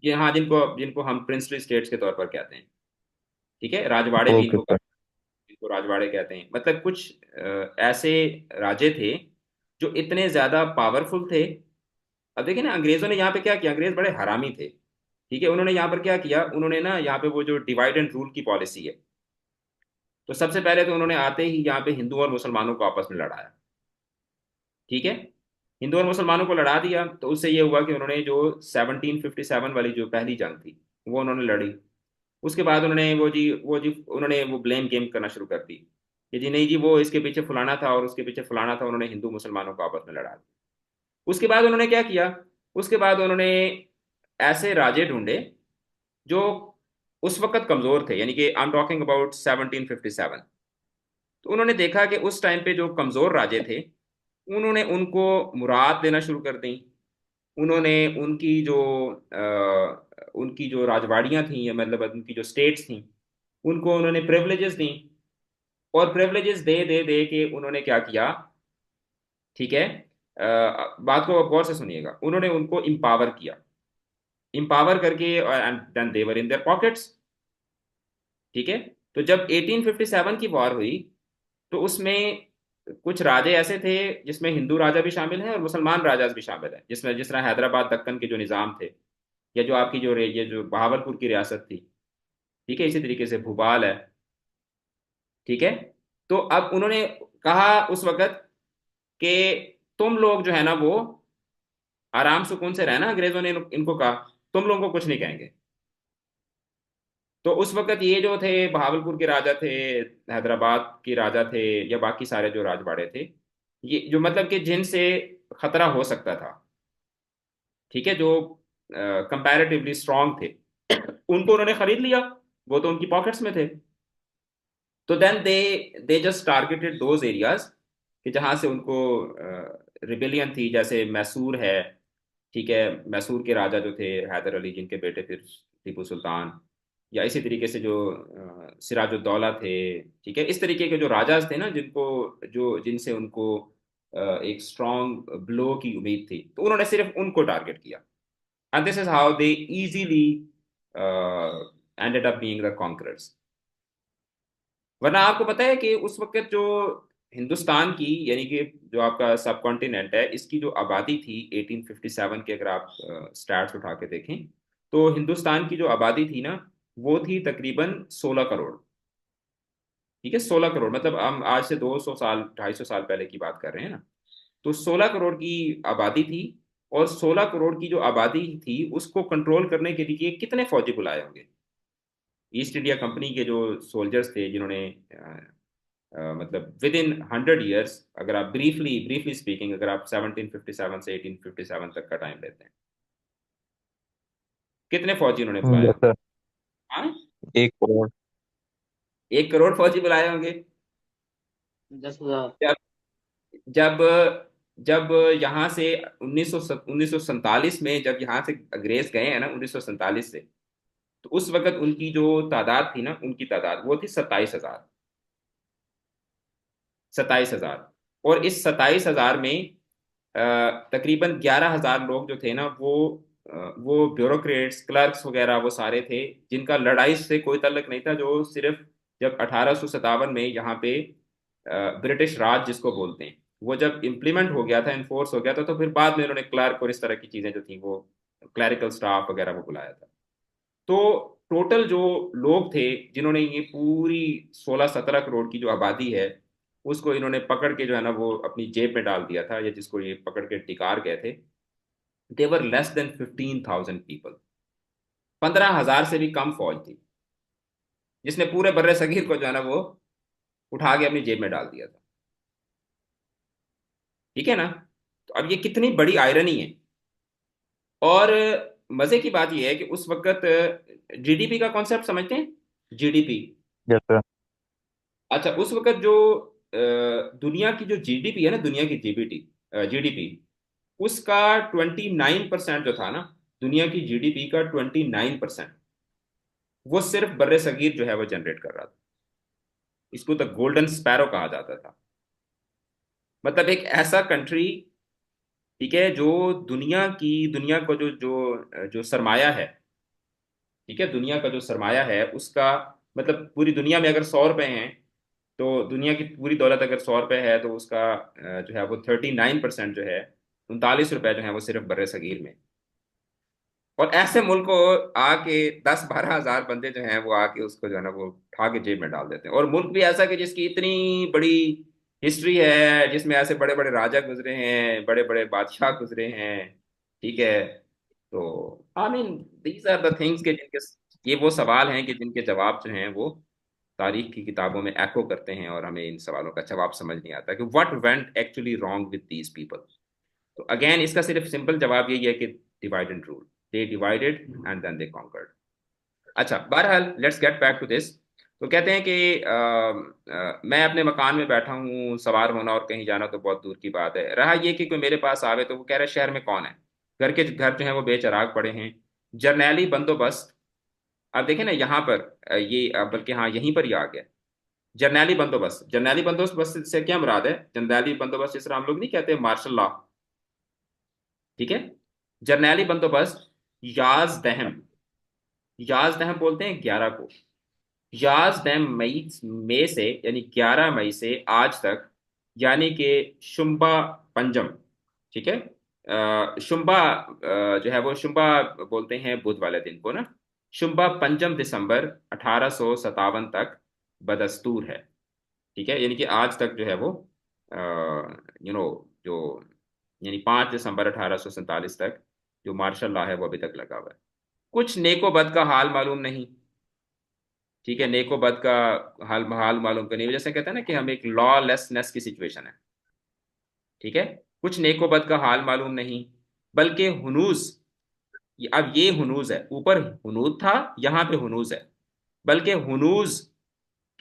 ये हाँ, जिनको जिनको हम प्रिंसली स्टेट्स के तौर पर कहते हैं। ठीक है, राजवाड़े भी ओके इनको, सर। जिनको राजवाड़े कहते हैं, मतलब कुछ ऐसे राजे थे जो इतने ज्यादा पावरफुल थे। अब देखिए ना, अंग्रेजों ने यहाँ पे क्या किया, अंग्रेज बड़े हरामी थे। ठीक है, उन्होंने यहाँ पर क्या किया, उन्होंने ना यहाँ पे वो जो डिवाइड एंड रूल की पॉलिसी है, तो सबसे पहले तो उन्होंने आते ही यहाँ पे हिंदू और मुसलमानों को आपस में लड़ाया। ठीक है। हिंदू और मुसलमानों को लड़ा दिया। तो उससे ये हुआ कि उन्होंने जो 1757 वाली जो पहली जंग थी वो उन्होंने लड़ी। उसके बाद उन्होंने वो जी उन्होंने वो ब्लेम गेम करना शुरू कर दी कि जी नहीं जी वो इसके पीछे फलाना था और उसके पीछे फलाना था, उन्होंने हिंदू मुसलमानों को आपस में लड़ा दिया। उसके बाद उन्होंने क्या किया, उसके बाद उन्होंने ऐसे राजे ढूंढे जो उस वक्त कमजोर थे, यानी कि आई एम टॉकिंग अबाउट 1757। तो उन्होंने देखा कि उस टाइम पे जो कमजोर राजे थे उन्होंने उनको मुराद देना शुरू कर दी। उन्होंने उनकी जो राजवाड़ियां थी, या मतलब उनकी जो स्टेट्स थी, उनको उन्होंने प्रिविलेजेस दी। और प्रिविलेजेस दे दे दे के उन्होंने क्या किया, ठीक है, बात को गौर से सुनिएगा, उन्होंने उनको इम्पावर किया। इम्पावर करके and then they were in their pockets. ठीक है। तो जब 1857 की वॉर हुई तो उसमें कुछ राजे ऐसे थे जिसमें हिंदू राजा भी शामिल हैं और मुसलमान राजा भी शामिल हैं, जिसमें जिस तरह हैदराबाद दक्कन के जो निज़ाम थे, या जो आपकी ये जो बहावलपुर की रियासत थी, ठीक है, इसी तरीके से भोपाल है। ठीक है। तो अब उन्होंने कहा उस वक्त कि तुम लोग जो है ना वो आराम सुकून से रहना, अंग्रेजों ने इनको कहा तुम लोगों को कुछ नहीं कहेंगे। तो उस वक्त ये जो थे बहावलपुर के राजा थे, हैदराबाद के राजा थे, या बाकी सारे जो राजवाड़े थे, ये जो मतलब कि जिनसे खतरा हो सकता था, ठीक है, जो कंपैरेटिवली स्ट्रांग थे, उनको उन्होंने खरीद लिया। वो तो उनकी पॉकेट्स में थे। तो then they just targeted those areas कि जहां से उनको रिबेलियन थी, जैसे मैसूर है। ठीक है। मैसूर के राजा जो थे हैदर अली, जिनके बेटे फिर टीपू सुल्तान, या इसी तरीके से जो सिराजुद्दौला थे। ठीक है। इस तरीके के जो राजाज थे ना, जिनसे उनको एक स्ट्रॉन्ग ब्लो की उम्मीद थी, तो उन्होंने सिर्फ उनको टारगेट किया। And this is how they easily ended up being the conquerors. वरना आपको पता है कि उस वक्त जो हिंदुस्तान की, यानी कि जो आपका सब कॉन्टिनेंट है, इसकी जो आबादी थी 1857 के, अगर आप स्टैट्स उठा के देखें, तो हिंदुस्तान की जो आबादी थी ना, वो थी तकरीबन 16 करोड़। ठीक है। 16 करोड़ मतलब हम आज से 200 साल 250 साल पहले की बात कर रहे हैं ना। तो 16 करोड़ की आबादी थी। और 16 करोड़ की जो आबादी थी उसको कंट्रोल करने के लिए कितने फौजी बुलाए होंगे। ईस्ट इंडिया कंपनी के जो सोल्जर्स थे, जिन्होंने मतलब विद इन 100 ईयर्स, अगर आप ब्रीफली ब्रीफली स्पीकिंग, अगर आप 1757 से 1857 तक का टाइम लेते हैं, कितने फौजी उन्होंने बुलाए यस होंगे। सर। हाँ, 1 करोड़। 1 करोड़ फौजी बुलाए होंगे। 10,000। जब जब जब यहाँ से 1947 में जब यहाँ से अंग्रेज गए हैं ना, 1947 से, तो उस वक्त उनकी जो तादाद थी ना, उनकी तादाद वो थी 27,000। 27,000। और इस 27,000 में अ, तकरीबन 11,000 लोग जो थे ना, वो ब्यूरोक्रेट्स, क्लर्क्स वगैरह वो सारे थे, जिनका लड़ाई से कोई ताल्लुक नहीं था। जो सिर्फ जब 1857 में यहाँ पे ब्रिटिश राज जिसको बोलते हैं, वो जब इम्प्लीमेंट हो गया था, इन्फोर्स हो गया था, तो फिर बाद में उन्होंने क्लर्क और इस तरह की चीजें जो थी, वो क्लैरिकल स्टाफ वगैरह वो बुलाया था। तो टोटल जो लोग थे जिन्होंने ये पूरी 16-17 करोड़ की जो आबादी है, उसको इन्होंने पकड़ के जो है ना वो अपनी जेब में डाल दिया था, या जिसको ये पकड़ के टिकार गए थे, देवर लेस देन 15,000 पीपल। 15,000 से भी कम फौज थी, जिसने पूरे बर्रे सगीर को जो है ना वो उठा के अपनी जेब में डाल दिया था। ठीक है ना। तो अब ये कितनी बड़ी आयरनी है। और मजे की बात यह है कि उस वक्त जीडीपी का कॉन्सेप्ट समझते हैं, जीडीपी। Yes sir. अच्छा, उस वक्त जो दुनिया की जो जीडीपी है ना, दुनिया की जीबीटी जीडीपी, उसका 29% जो था ना, दुनिया की जीडीपी का 29% वो सिर्फ बर्रे सगीर जो है वो जनरेट कर रहा था। इसको द गोल्डन स्पैरो कहा जाता था। मतलब एक ऐसा कंट्री, ठीक है, जो दुनिया को जो सरमाया है, ठीक है, दुनिया का जो सरमाया है उसका, मतलब पूरी दुनिया में अगर 100 रुपए हैं, तो दुनिया की पूरी दौलत अगर 100 रुपए है, तो उसका जो है वो 39% जो है, 39 रुपए जो है वो सिर्फ बर्रे सगीर में। और ऐसे मुल्क को आके 10-12 हजार बंदे जो हैं वो आके उसको जो है ना वो उठा के जेब में डाल देते हैं। और मुल्क भी ऐसा कि जिसकी इतनी बड़ी हिस्ट्री है जिसमें ऐसे बड़े बड़े राजा गुजरे हैं, बड़े बड़े बादशाह गुजरे हैं। ठीक है। तो I mean these are the things के जिनके, ये वो सवाल हैं कि जिनके जवाब जो हैं वो तारीख की किताबों में एको करते हैं, और हमें इन सवालों का जवाब समझ नहीं आता कि what went actually wrong with these people. तो अगेन इसका सिर्फ सिंपल जवाब यही है कि divide and rule, they divided and then they conquered. अच्छा, बहरहाल let's get back to this. तो कहते हैं कि मैं अपने मकान में बैठा हूँ, सवार होना और कहीं जाना तो बहुत दूर की बात है। रहा ये कि कोई मेरे पास आवे तो वो कह रहा है शहर में कौन है, घर जो है वो बेचराग पड़े हैं, जरनैली बंदोबस्त। अब देखें ना यहाँ पर बल्कि हाँ यहीं पर ही आ गया। जरनैली बंदोबस्त, जरनैली बंदोबस्त से क्या मुराद है? जरनैली बंदोबस्त जिस तरह हम लोग नहीं कहते मार्शल लॉ। ठीक है। जरनैली बंदोबस्त याज दहम, याज दहम बोलते हैं 11 को। याज दहम मई मई से, यानी 11 मई से आज तक, यानी कि शुम्बा पंजम। ठीक है। शुम्बा जो है वो शुम्बा बोलते हैं बुध वाले दिन को ना। शुम्बा पंजम दिसंबर 1857 तक बदस्तूर है। ठीक है, यानी कि आज तक जो है वो जो यानी 5 दिसंबर 1847 तक जो मार्शल लॉ है वो अभी तक लगा हुआ है। कुछ नेको बद का हाल मालूम नहीं। ठीक है, नेको बद का हाल हाल मालूम करने, जैसे कहते हैं ना कि हम एक लॉलेसनेस की सिचुएशन है। ठीक है। कुछ नेको बद का हाल मालूम नहीं, बल्कि हुनूज, अब ये हुनूज है, ऊपर हुनूद था, यहाँ पे हुनूज है। बल्कि हुनूज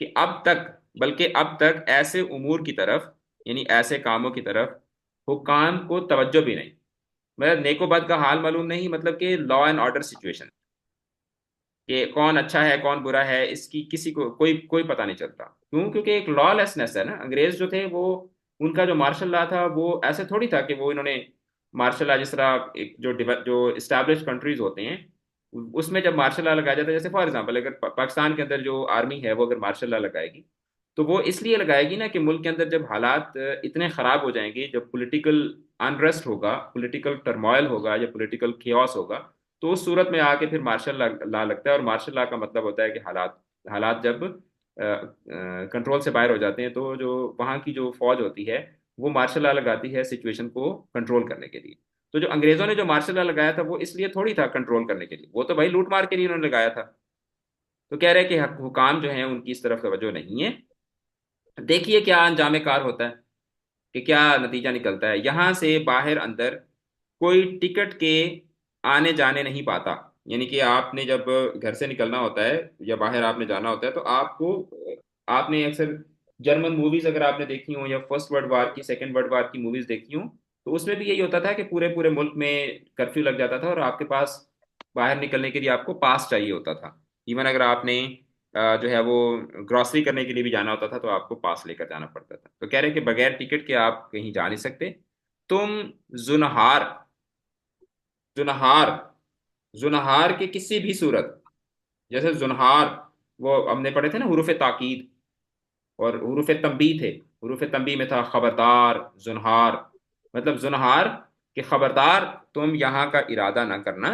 कि अब तक, बल्कि अब तक ऐसे उमूर की तरफ, यानी ऐसे कामों की तरफ हुकाम को तवज्जो भी नहीं। मतलब नेकोबद का हाल मालूम नहीं, मतलब कि लॉ एंड ऑर्डर सिचुएशन, कि कौन अच्छा है कौन बुरा है इसकी किसी को कोई कोई पता नहीं चलता। क्यों? क्योंकि एक लॉलेसनेस है ना। अंग्रेज जो थे वो, उनका जो मार्शल लॉ था वो ऐसे थोड़ी था कि वो इन्होंने मार्शल लॉ जिस तरह एक जो इस्टेब्लिश कंट्रीज होते हैं उसमें जब मार्शल लॉ लगाया जाता है, जैसे फॉर एग्जांपल अगर पाकिस्तान के अंदर जो आर्मी है वो अगर मार्शल लॉ लगाएगी तो वो इसलिए लगाएगी ना कि मुल्क के अंदर जब हालात इतने खराब हो जाएंगे, जब पॉलिटिकल अनरेस्ट होगा, पॉलिटिकल टर्मोइल होगा या पॉलिटिकल केओस होगा, तो उस सूरत में आके फिर मार्शल लॉ लगता है। और मार्शल लॉ का मतलब होता है कि हालात हालात जब कंट्रोल से बाहर हो जाते हैं तो जो वहाँ की जो फौज होती है वो मार्शल लॉ लगाती है सिचुएशन को कंट्रोल करने के लिए। तो जो अंग्रेजों ने जो मार्शल लॉ लगाया था वो इसलिए थोड़ी था कंट्रोल करने के लिए, वो तो भाई लूट मार के लिए उन्होंने लगाया था। तो कह रहे हैं कि हुकाम जो है उनकी इस तरफ तवज्जो नहीं है। देखिए क्या अंजाम कार होता है, कि क्या नतीजा निकलता है। यहां से बाहर अंदर कोई टिकट के आने जाने नहीं पाता। यानी कि आपने जब घर से निकलना होता है या बाहर आपने जाना होता है तो आपको, आपने अक्सर जर्मन मूवीज अगर आपने देखी हो या फर्स्ट वर्ल्ड वार की सेकेंड वर्ल्ड वार की मूवीज देखी हो, तो उसमें भी यही होता था कि पूरे पूरे मुल्क में कर्फ्यू लग जाता था और आपके पास बाहर निकलने के लिए आपको पास चाहिए होता था। इवन अगर आपने जो है वो ग्रॉसरी करने के लिए भी जाना होता था तो आपको पास लेकर जाना पड़ता था। तो कह रहे हैं कि बगैर टिकट के आप कहीं जा नहीं सकते। तुम जुनहार, जुनहार, जुनहार की किसी भी सूरत, जैसे जुनहार वो हमने पढ़े थे ना हुरूफ ताकीद, और हुरूफ तंबी थे। हुरूफ तंबी में था खबरदार, जुनहार, मतलब जुनहार कि खबरदार तुम यहाँ का इरादा ना करना।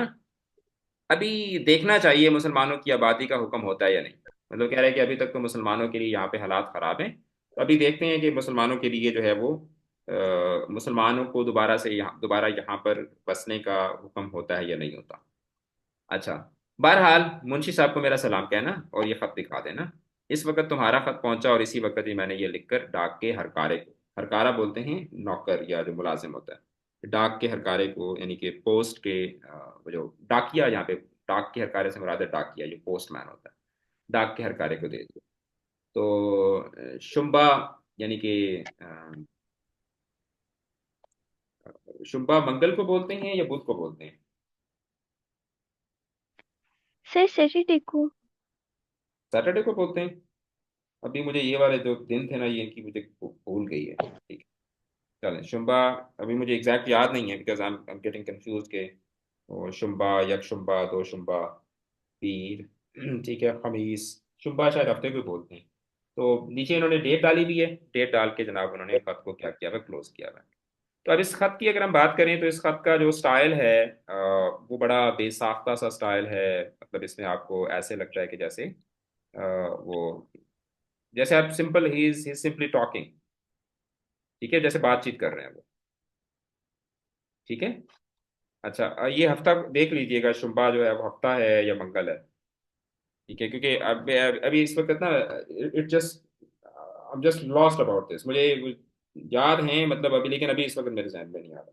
अभी देखना चाहिए मुसलमानों की आबादी का हुक्म होता है या नहीं। मतलब कह रहे हैं कि अभी तक तो मुसलमानों के लिए यहाँ पे हालात खराब हैं, तो अभी देखते हैं कि मुसलमानों के लिए जो है वो मुसलमानों को दोबारा यहाँ पर बसने का हुक्म होता है या नहीं होता। अच्छा, बहरहाल मुंशी साहब को मेरा सलाम कहना और ये खत दिखा देना। इस वक्त तुम्हारा खत पहुंचा और इसी वक्त ही मैंने ये लिखकर डाक के हरकारे को, हरकारा बोलते हैं नौकर या जो मुलाजिम होता है, डाक के हरकारे को, यानी कि पोस्ट के वो जो डाकिया, यहाँ पे डाक के हरकारे से मुराद है डाकिया जो पोस्टमैन होता है, डाक के हरकारे को दे दिया। तो शुम्बा, यानी कि शुम्बा मंगल को बोलते हैं या बुध को बोलते हैं? सर सैटरडे को। सैटरडे को बोलते हैं। अभी मुझे ये वाले जो दिन थे ना ये इनकी मुझे भूल गई है। ठीक है, चलें शुम्बा। अभी मुझे एग्जैक्ट याद नहीं है because I am getting confuse के, और शुम्बा, यक शुम्बा, दो शुम्बा, पीर, ठीक है, खमीस। शुम्बा शायद हफ्ते को बोलते हैं। तो नीचे इन्होंने डेट डाली भी है, डेट डाल के जनाब उन्होंने खत को क्या किया हुआ, क्लोज किया हुआ है। तो अब इस खत की अगर हम बात करें तो इस खत का जो स्टाइल है वो बड़ा बेसाख्ता सा स्टाइल है। मतलब इसमें आपको ऐसे लगता है कि जैसे वो, जैसे आप simple he is simply talking. ठीक है, जैसे बातचीत कर रहे हैं वो। ठीक है। अच्छा, ये हफ्ता देख लीजिएगा, शुम्भा जो है वो हफ्ता है या मंगल है। ठीक है, क्योंकि अब अभी इस वक्त ना, it just I am just lost about this, मुझे याद है मतलब अभी, लेकिन अभी इस वक्त मेरे जहन में नहीं आ रहा।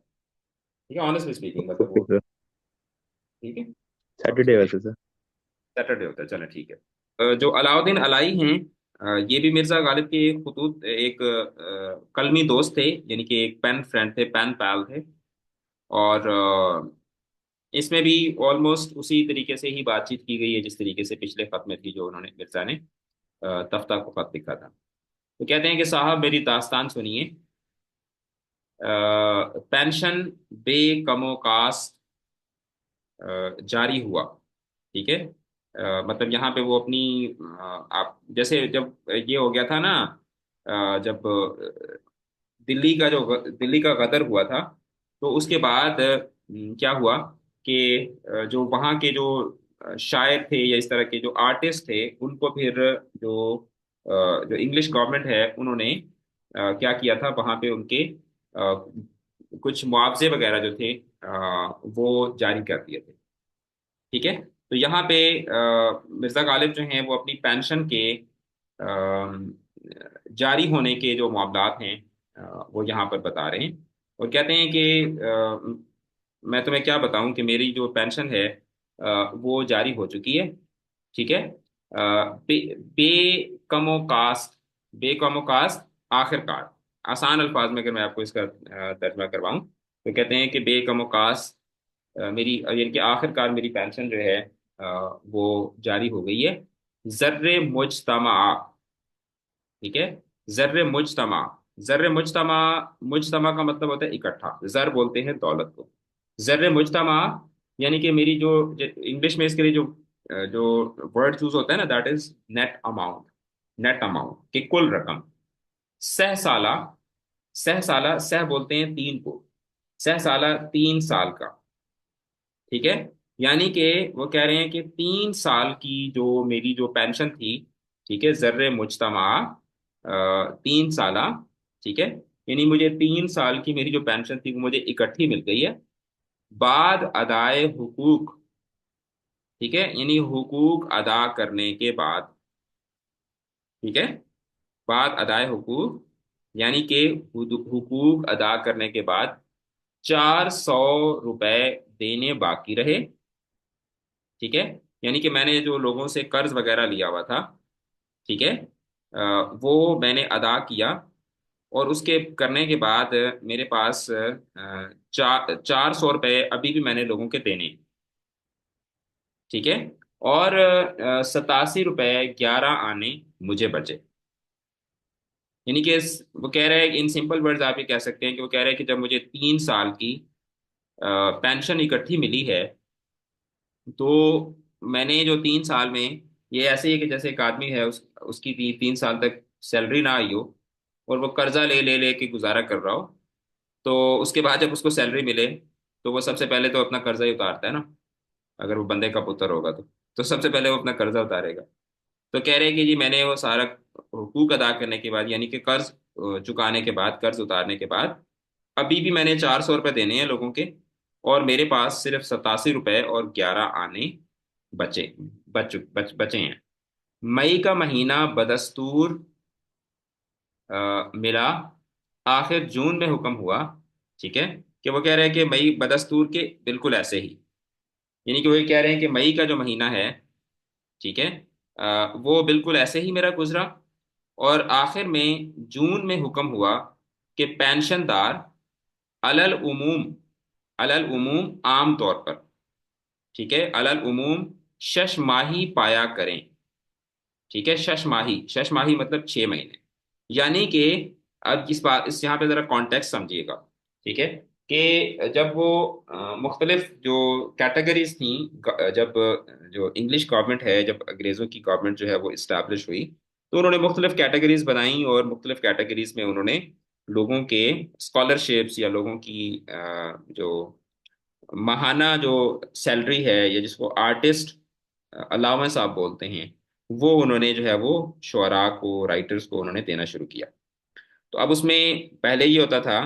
ठीक है, ऑनेस्टली स्पीकिंग मतलब ओके वो। सर। ठीक है, आप सैटरडे इसको देख। वैसे सर। सैटरडे होता है, चलो ठीक है। जो अलाउद्दीन अलाई हैं, ये भी मिर्जा गालिब के एक खुतूत एक कलमी दोस्त थे, यानी कि एक पेन फ्रेंड थे, पेन पैल थे। और इसमें भी ऑलमोस्ट उसी तरीके से ही बातचीत की गई है जिस तरीके से पिछले खत में थी, जो उन्होंने मिर्जा ने तफ्ता को खत लिखा था। तो कहते हैं कि साहब मेरी दास्तान सुनिए। पेंशन बेकमो कास्ट जारी हुआ। ठीक है। मतलब यहाँ पे वो अपनी आप जैसे जब ये हो गया था ना, जब दिल्ली का गदर हुआ था, तो उसके बाद क्या हुआ कि जो वहाँ के जो शायर थे या इस तरह के जो आर्टिस्ट थे, उनको फिर जो जो इंग्लिश गवर्नमेंट है उन्होंने क्या किया था, वहाँ पे उनके कुछ मुआवजे वगैरह जो थे वो जारी कर दिए थे। ठीक है। तो यहाँ पे मिर्जा गालिब जो हैं वो अपनी पेंशन के जारी होने के जो मामलात हैं वो यहाँ पर बता रहे हैं। और कहते हैं कि मैं तुम्हें क्या बताऊं कि मेरी जो पेंशन है वो जारी हो चुकी है। ठीक है। बेकमो कास्ट, बेकमो कास्ट आखिरकार, आसान अल्फाज में अगर मैं आपको इसका तर्जमा करवाऊं तो कहते हैं कि बेकमो कास्ट मेरी यानी कि आखिरकार मेरी पेंशन जो है वो जारी हो गई है। जर्रे मुज्तमा। ठीक है। जर्रे मुज्तमा। जर्रे मुज्तमा, मुज्तमा का मतलब होता है इकट्ठा, जर बोलते हैं दौलत को। जर्रे मुज्तमा यानी कि मेरी जो, इंग्लिश में इसके लिए जो वर्ड चूज होता है ना, that is net amount. Net amount की कुल रकम। सह साला, सह साला, सह बोलते हैं तीन को, सह साला 3 साल का। ठीक है। यानी कि वो कह रहे हैं कि 3 साल की जो मेरी जो पेंशन थी, ठीक है, जर्रे मुज्तमा 3 साला। ठीक है। यानी मुझे 3 साल की मेरी जो पेंशन थी वो मुझे इकट्ठी मिल गई है, बाद अदाए हुकूक। ठीक है, यानी हुकूक अदा करने के बाद। ठीक है, बाद अदाए हुकूक, यानी कि हुकूक अदा करने के बाद 400 रुपए देने बाकी रहे। ठीक है। यानी कि मैंने जो लोगों से कर्ज वगैरह लिया हुआ था, ठीक है, वो मैंने अदा किया। और उसके करने के बाद मेरे पास 400 रुपये अभी भी मैंने लोगों के देने। ठीक है। और 87 रुपये 11 आने मुझे बचे। यानी कि वो कह रहे हैं, इन सिंपल वर्ड्स आप ये कह सकते हैं कि वो कह रहे हैं कि जब मुझे 3 साल की पेंशन इकट्ठी मिली है, तो मैंने जो 3 साल में, ये ऐसे ही है कि जैसे एक आदमी है, उसकी 3 साल तक सैलरी ना आई हो और वो कर्जा ले ले ले के गुजारा कर रहा हो, तो उसके बाद जब उसको सैलरी मिले तो वो सबसे पहले तो अपना कर्जा ही उतारता है ना। अगर वो बंदे का पुत्र होगा तो सबसे पहले वो अपना कर्जा उतारेगा। तो कह रहे हैं कि जी मैंने वो सारा हुकूक अदा करने के बाद, यानी कि कर्ज चुकाने के बाद, कर्ज उतारने के बाद अभी भी मैंने 400 रुपये देने हैं लोगों के, और मेरे पास सिर्फ 87 रुपये और 11 आने बचे हैं। मई का महीना बदस्तूर मिला, आखिर जून में हुक्म हुआ। ठीक है। कि वो कह रहे हैं कि मई बदस्तूर के बिल्कुल ऐसे ही, यानी कि वो ये कह रहे हैं कि मई का जो महीना है, ठीक है, वो बिल्कुल ऐसे ही मेरा गुजरा। और आखिर में जून में हुक्म हुआ कि पेंशनदार अलल उमूम, अलल उमूम आम तौर पर, ठीक है, अलल उमूम शशमाही पाया करें। ठीक है, शशमाही, शशमाही मतलब 6 महीने। यानी कि अब इस बात, इस यहाँ पे जरा कॉन्टेक्स्ट समझिएगा। ठीक है। कि जब वो मुख्तलिफ जो कैटेगरीज थी, जब जो इंग्लिश गवर्नमेंट है, जब अंग्रेज़ों की गवर्नमेंट जो है वो इस्टेब्लिश हुई, तो उन्होंने मुख्तलिफ कैटेगरीज बनाई, और मुख्तलिफ कैटेगरीज में उन्होंने लोगों के स्कॉलरशिप्स या लोगों की जो माहाना जो सैलरी है, या जिसको आर्टिस्ट अलाउंस आप बोलते हैं, वो उन्होंने जो है वो शुअरा को, राइटर्स को उन्होंने देना शुरू किया। तो अब उसमें पहले ये होता था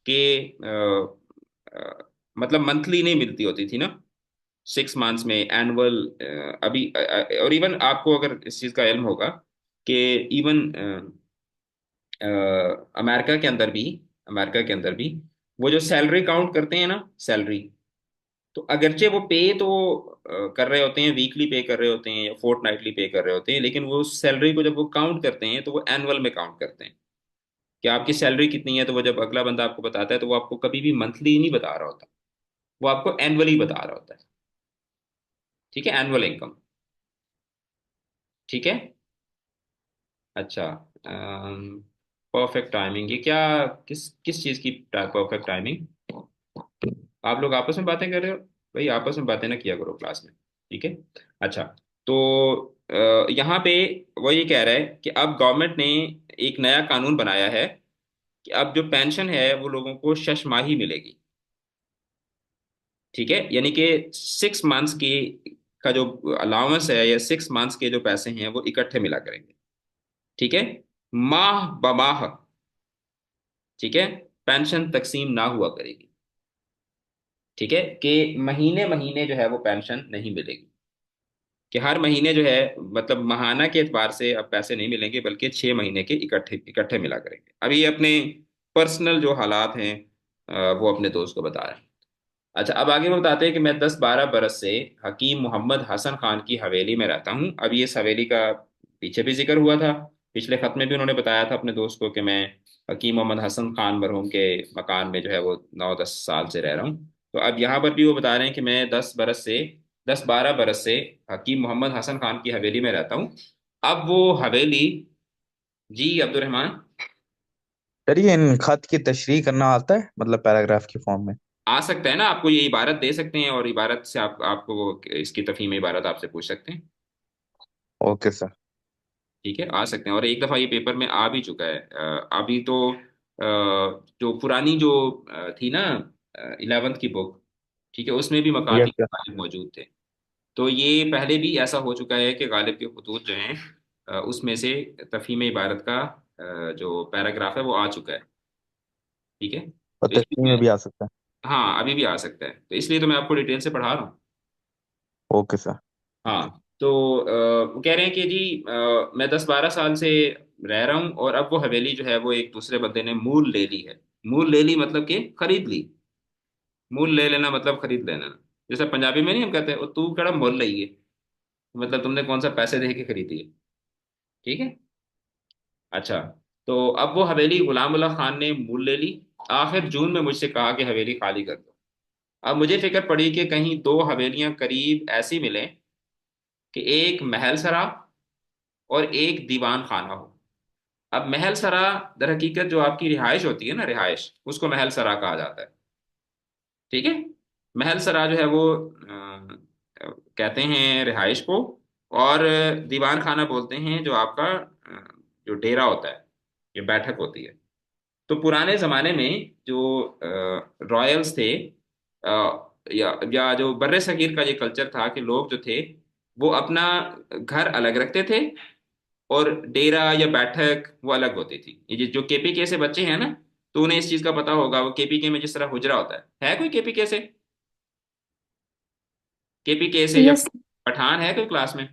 कि मतलब मंथली नहीं मिलती होती थी ना, 6 मंथ्स में एनुअल। अभी और इवन आपको अगर इस चीज़ का इल्म होगा कि इवन अमेरिका के अंदर भी, अमेरिका के अंदर भी वो जो सैलरी काउंट करते हैं ना, सैलरी, तो अगरचे वो पे तो कर रहे होते हैं, वीकली पे कर रहे होते हैं या फोर्टनाइटली पे कर रहे होते हैं, लेकिन वो सैलरी को जब वो काउंट करते हैं तो वो एनुअल में काउंट करते हैं कि आपकी सैलरी कितनी है। तो वो जब अगला बंदा आपको बताता है तो वो आपको कभी भी मंथली नहीं बता रहा होता, वो आपको एनुअली बता रहा होता है। ठीक है, एनुअल इनकम। ठीक है। अच्छा, परफेक्ट टाइमिंग, ये क्या, किस किस चीज़ की परफेक्ट टाइमिंग? आप लोग आपस में बातें कर रहे हो? भाई आपस में बातें ना किया करो क्लास में। ठीक है। अच्छा, तो यहाँ पे वो ये कह रहा है कि अब गवर्नमेंट ने एक नया कानून बनाया है कि अब जो पेंशन है वो लोगों को शशमाही मिलेगी। ठीक है, यानी कि 6 मंथ्स की का जो अलाउंस है या 6 मंथ्स के जो पैसे हैं वो इकट्ठे मिला करेंगे। ठीक है, माह बमाह। ठीक है, पेंशन तकसीम ना हुआ करेगी। ठीक है, कि महीने महीने जो है वो पेंशन नहीं मिलेगी, कि हर महीने जो है मतलब माहाना के एतबार से अब पैसे नहीं मिलेंगे, बल्कि 6 महीने के इकट्ठे इकट्ठे मिला करेंगे। अभी ये अपने पर्सनल जो हालात हैं वो अपने दोस्त को बता रहे हैं। अच्छा, अब आगे वो बताते हैं कि मैं 10-12 बरस से हकीम मोहम्मद हसन खान की हवेली में रहता हूँ। अब ये इस हवेली का पीछे भी जिक्र हुआ था, पिछले खत में भी उन्होंने बताया था अपने दोस्त को कि मैं हकीम मोहम्मद हसन खान मरहूम के मकान में जो है वो 9-10 साल से रह रहा हूँ। तो अब यहाँ पर भी वो बता रहे हैं कि मैं 10-12 बरस से हकीम मोहम्मद हसन खान की हवेली में रहता हूँ। अब वो हवेली, जी अब्दुलरहमान। सर ये इन खत की तशरीह करना आता है, मतलब पैराग्राफ की फॉर्म में? आ सकता है ना, आपको ये इबारत दे सकते हैं और इबारत से आपको वो इसकी तफहीम इबारत आपसे पूछ सकते हैं। Okay sir. ठीक है, आ सकते हैं, और एक दफ़ा ये पेपर में आ भी चुका है। अभी तो जो पुरानी जो थी ना 11th की बुक, ठीक है, उसमें भी यस मकाती सर। गालिब मौजूद थे। तो ये पहले भी ऐसा हो चुका है कि गालिब के खतूत जो हैं उसमें से तफहीम इबारत का जो पैराग्राफ है वो आ चुका है। ठीक है, और तो तशरीह में इसलिए भी आ सकता है। हाँ अभी भी आ सकता है, तो इसलिए तो मैं आपको डिटेल से पढ़ा रहा हूँ। Okay sir. हाँ, तो वो कह रहे हैं कि जी मैं 10-12 साल से रह रहा हूँ, और अब वो हवेली जो है वो एक दूसरे बंदे ने मूल ले ली है। मूल ले ली मतलब कि खरीद ली। मूल ले लेना मतलब खरीद लेना। जैसे पंजाबी में नहीं हम कहते हैं, "ओ तू कड़ा मोल लई है", मतलब तुमने कौन सा पैसे दे के खरीदी है। ठीक है। अच्छा, तो अब वो हवेली गुलाम उल्लाह खान ने मूल ले ली। आखिर जून में मुझसे कहा कि हवेली खाली कर दो। अब मुझे फिक्र पड़ी कि कहीं दो हवेलियां करीब ऐसी मिलें कि एक महल सरा और एक दीवान खाना हो। अब महल सरा दर हकीकत जो आपकी रिहाइश होती है ना, रिहाइश, उसको महल सरा कहा जाता है। ठीक है, महल सरा जो है वो कहते हैं रिहाइश को, और दीवान खाना बोलते हैं जो आपका जो डेरा होता है, जो बैठक होती है। तो पुराने जमाने में जो रॉयल्स थे, या जो बर्रे सगीर का ये कल्चर था कि लोग जो थे वो अपना घर अलग रखते थे, और डेरा या बैठक वो अलग होती थी। ये जो केपीके से बच्चे हैं ना, तो उन्हें इस चीज का पता होगा। वो केपीके में जिस तरह हुजरा होता है कोई केपीके से? केपीके से या यस। पठान है कोई क्लास में,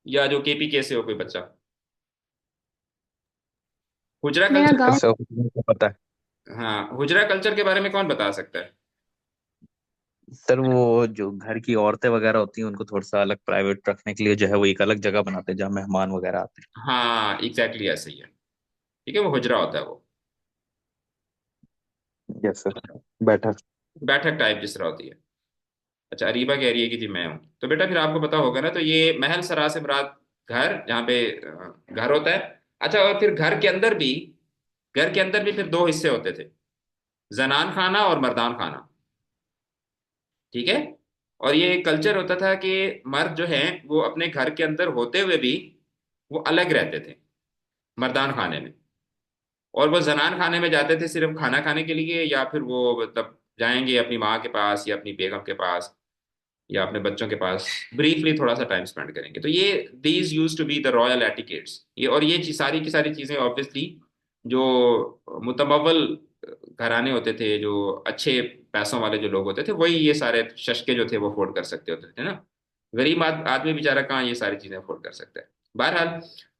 या जो केपीके से हो कोई बच्चा? हुजरा मेरा कल्चर, गांव। सर मुझे पता है। हाँ हुजरा कल्चर के बारे में कौन बता सकता है? सर वो जो घर की औरतें वगैरह होती हैं उनको थोड़ा सा अलग प्राइवेट रखने के लिए जो है वो एक अलग जगह बनाते हैं जहाँ मेहमान वगैरह आते हाँ एग्जैक्टली ऐसे ही है। ठीक है, वो हुजरा होता है वो, हैं। Yes sir. बैठक। बैठक टाइप जिस तरह होती है। अच्छा, अरीबा कह रही है कि जी मैं हूँ, तो बेटा फिर आपको पता होगा ना, तो ये महल सरा से मुराद घर, जहाँ पे घर होता है। अच्छा, और फिर घर के अंदर भी फिर दो हिस्से होते थे, जनान खाना और मर्दान खाना। ठीक है, और ये कल्चर होता था कि मर्द जो हैं वो अपने घर के अंदर होते हुए भी वो अलग रहते थे मर्दान खाने में, और वो जनान खाने में जाते थे सिर्फ खाना खाने के लिए, या फिर वो मतलब जाएंगे अपनी माँ के पास या अपनी बेगम के पास। या अपने बच्चों के पास ब्रीफली थोड़ा सा टाइम स्पेंड करेंगे। तो ये these used to be the royal etiquettes. ये और ये सारी की सारी चीजें ऑब्वियसली जो मुतमव्वल घराने होते थे, जो अच्छे पैसों वाले जो लोग होते थे, वही ये सारे शशके जो थे वो अफोर्ड कर सकते होते थे ना। गरीब आदमी बेचारा कहाँ ये सारी चीजें अफोर्ड कर सकता है। बहरहाल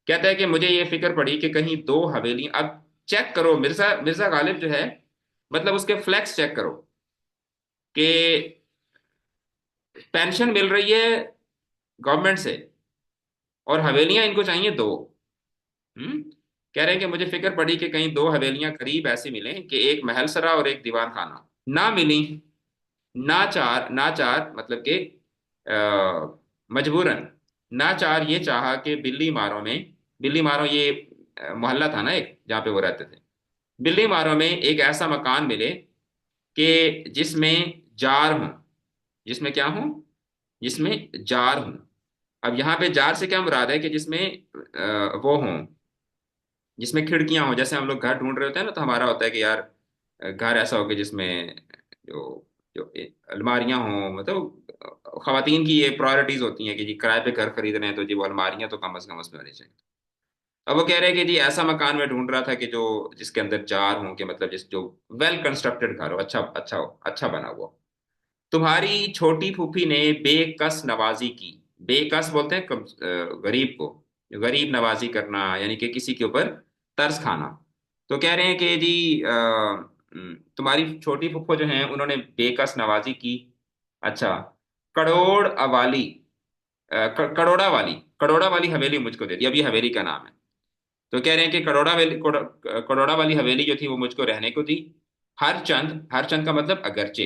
कहता है कि मुझे ये फिक्र पड़ी कि कहीं दो हवेली, अब चेक करो मिर्जा मिर्जा गालिब जो है, मतलब उसके फ्लैक्स चेक करो कि पेंशन मिल रही है गवर्नमेंट से और हवेलियां इनको चाहिए दो। हम्म कह रहे हैं कि मुझे फिक्र पड़ी कि कहीं दो हवेलियां करीब ऐसी मिलें कि एक महल सरा और एक दीवान खाना। ना मिली। ना चार मतलब कि मजबूरन नाचार ये चाहा कि बिल्ली मारो में, बिल्ली मारो ये मोहल्ला था ना एक जहाँ पे वो रहते थे, बिल्ली मारो में एक ऐसा मकान मिले कि जिसमें जार हूं। जिसमें क्या हूं? जिसमें जार हूं। अब यहाँ पे जार से क्या मुराद है कि जिसमें वो हों, जिसमें खिड़कियां हों। जैसे हम लोग घर ढूंढ रहे होते हैं ना, तो हमारा होता है कि यार घर ऐसा हो कि जिसमें जो जो अलमारियां हों, मतलब खवातीन की ये प्रायोरिटीज होती हैं कि जी किराए पे घर खरीद रहे हैं तो जी वो अलमारियां तो कम से कम उसमें होनी चाहिए। अब वो कह रहे हैं कि जी ऐसा मकान मैं ढूंढ रहा था कि जो जिसके अंदर जार हों, कि मतलब जिस जो वेल कंस्ट्रक्टेड घर हो, अच्छा अच्छा हो, अच्छा बना हुआ हो। तुम्हारी छोटी फूफी ने बेकस नवाजी की। बेकस बोलते हैं गरीब को, गरीब नवाजी करना यानी कि किसी के ऊपर तरस खाना। तो कह रहे हैं कि जी तुम्हारी छोटी फूफो जो हैं उन्होंने बेकस नवाजी की। अच्छा, करोड़ अवाली करोड़ा वाली हवेली मुझको दे दी। अब ये हवेली का नाम है। तो कह रहे हैं कि करोड़ा वाली हवेली जो थी वो मुझको रहने को दी। हर चंद का मतलब अगरचे।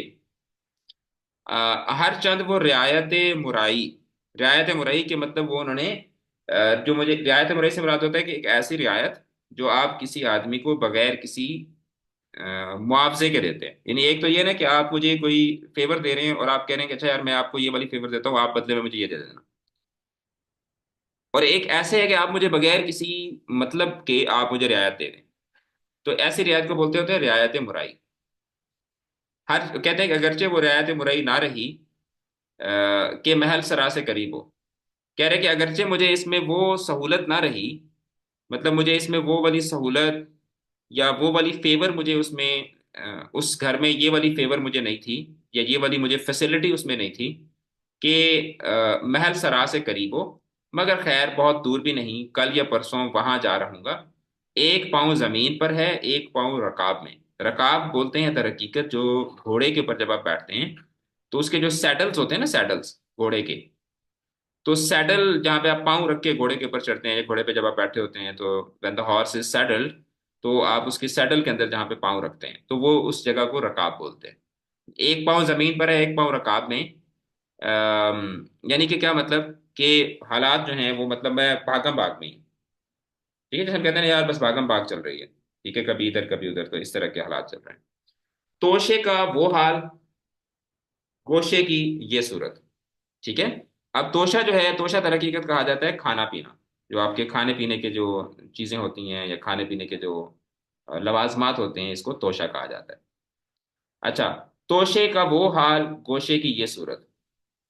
हर चंद वो रियायत मुरई के मतलब वो उन्होंने जो मुझे रियायत मुरई से मुराद होता है कि एक ऐसी रियायत जो आप किसी आदमी को बगैर किसी मुआवजे के देते हैं। यानी एक तो ये ना कि आप मुझे कोई फेवर दे रहे हैं और आप कह रहे हैं कि अच्छा यार मैं आपको ये वाली फेवर देता हूँ, आप बदले में मुझे ये दे देना। और एक ऐसे है कि आप मुझे बगैर किसी मतलब के आप मुझे रियायत दे रहे हैं। तो ऐसी रियायत को बोलते होते हैं रियायत मुरई। हर कहते हैं कि अगरचे वो रियायत मुरई ना रही के महल सरा से करीब हो। कह रहे कि अगरचे मुझे इसमें वो सहूलत ना रही, मतलब मुझे इसमें वो वाली सहूलत या वो वाली फेवर मुझे उसमें उस घर में ये वाली फेवर मुझे नहीं थी, या ये वाली मुझे फैसिलिटी उसमें नहीं थी कि महल सरा से करीब हो। मगर खैर बहुत दूर भी नहीं, कल या परसों वहां जा रहूंगा। एक पाँव जमीन पर है, एक पाँव रकाब में। रकाब बोलते हैं दर हकीकत जो घोड़े के ऊपर जब आप बैठते हैं तो उसके जो सैडल्स होते हैं ना, सैडल्स घोड़े के, तो सैडल जहाँ पे आप पाँव रख के घोड़े के ऊपर चढ़ते हैं, घोड़े पे जब आप बैठे होते हैं तो व्हेन द हॉर्स इज सैडल्ड, तो आप उसकी सैडल के अंदर जहाँ पे पाँव रखते हैं तो वो उस जगह को रकाब बोलते हैं। एक पाँव जमीन पर है, एक पाँव रकाब में। यानी कि क्या मतलब कि हालात जो हैं वो मतलब मैं भागम भाग में ही। ठीक है, जैसे हम कहते हैं ना, यार बस भागम भाग चल रही है। ठीक है, कभी इधर कभी उधर, तो इस तरह के हालात चल रहे हैं। तोशे का वो हाल, गोशे की ये सूरत। ठीक है। अब तोशा जो है, तोशा दर हकीकत कहा जाता है खाना पीना। जो आपके खाने पीने के जो चीजें होती हैं या खाने पीने के जो लवाजमात होते हैं, इसको तोशा कहा जाता है। अच्छा, तोशे का वो हाल, गोशे की ये सूरत।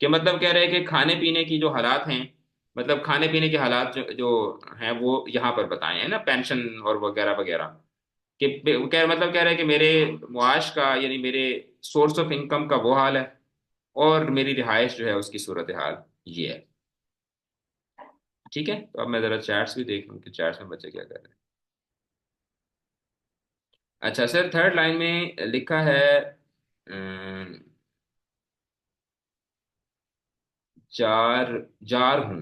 कि मतलब कह रहे हैं कि खाने पीने की जो हालात हैं, मतलब खाने पीने के हालात जो हैं वो यहाँ पर बताए हैं ना, पेंशन और वगैरह वगैरह। कि मतलब कह रहे हैं कि मेरे मुआश का यानी मेरे सोर्स ऑफ इनकम का वो हाल है, और मेरी रिहाइश जो है उसकी सूरत हाल ये है। ठीक है, तो अब मैं जरा चैट्स भी देख लूँ कि चैट्स में बच्चे क्या कर रहे हैं। अच्छा सर, थर्ड लाइन में लिखा है अम, जार जार हूँ।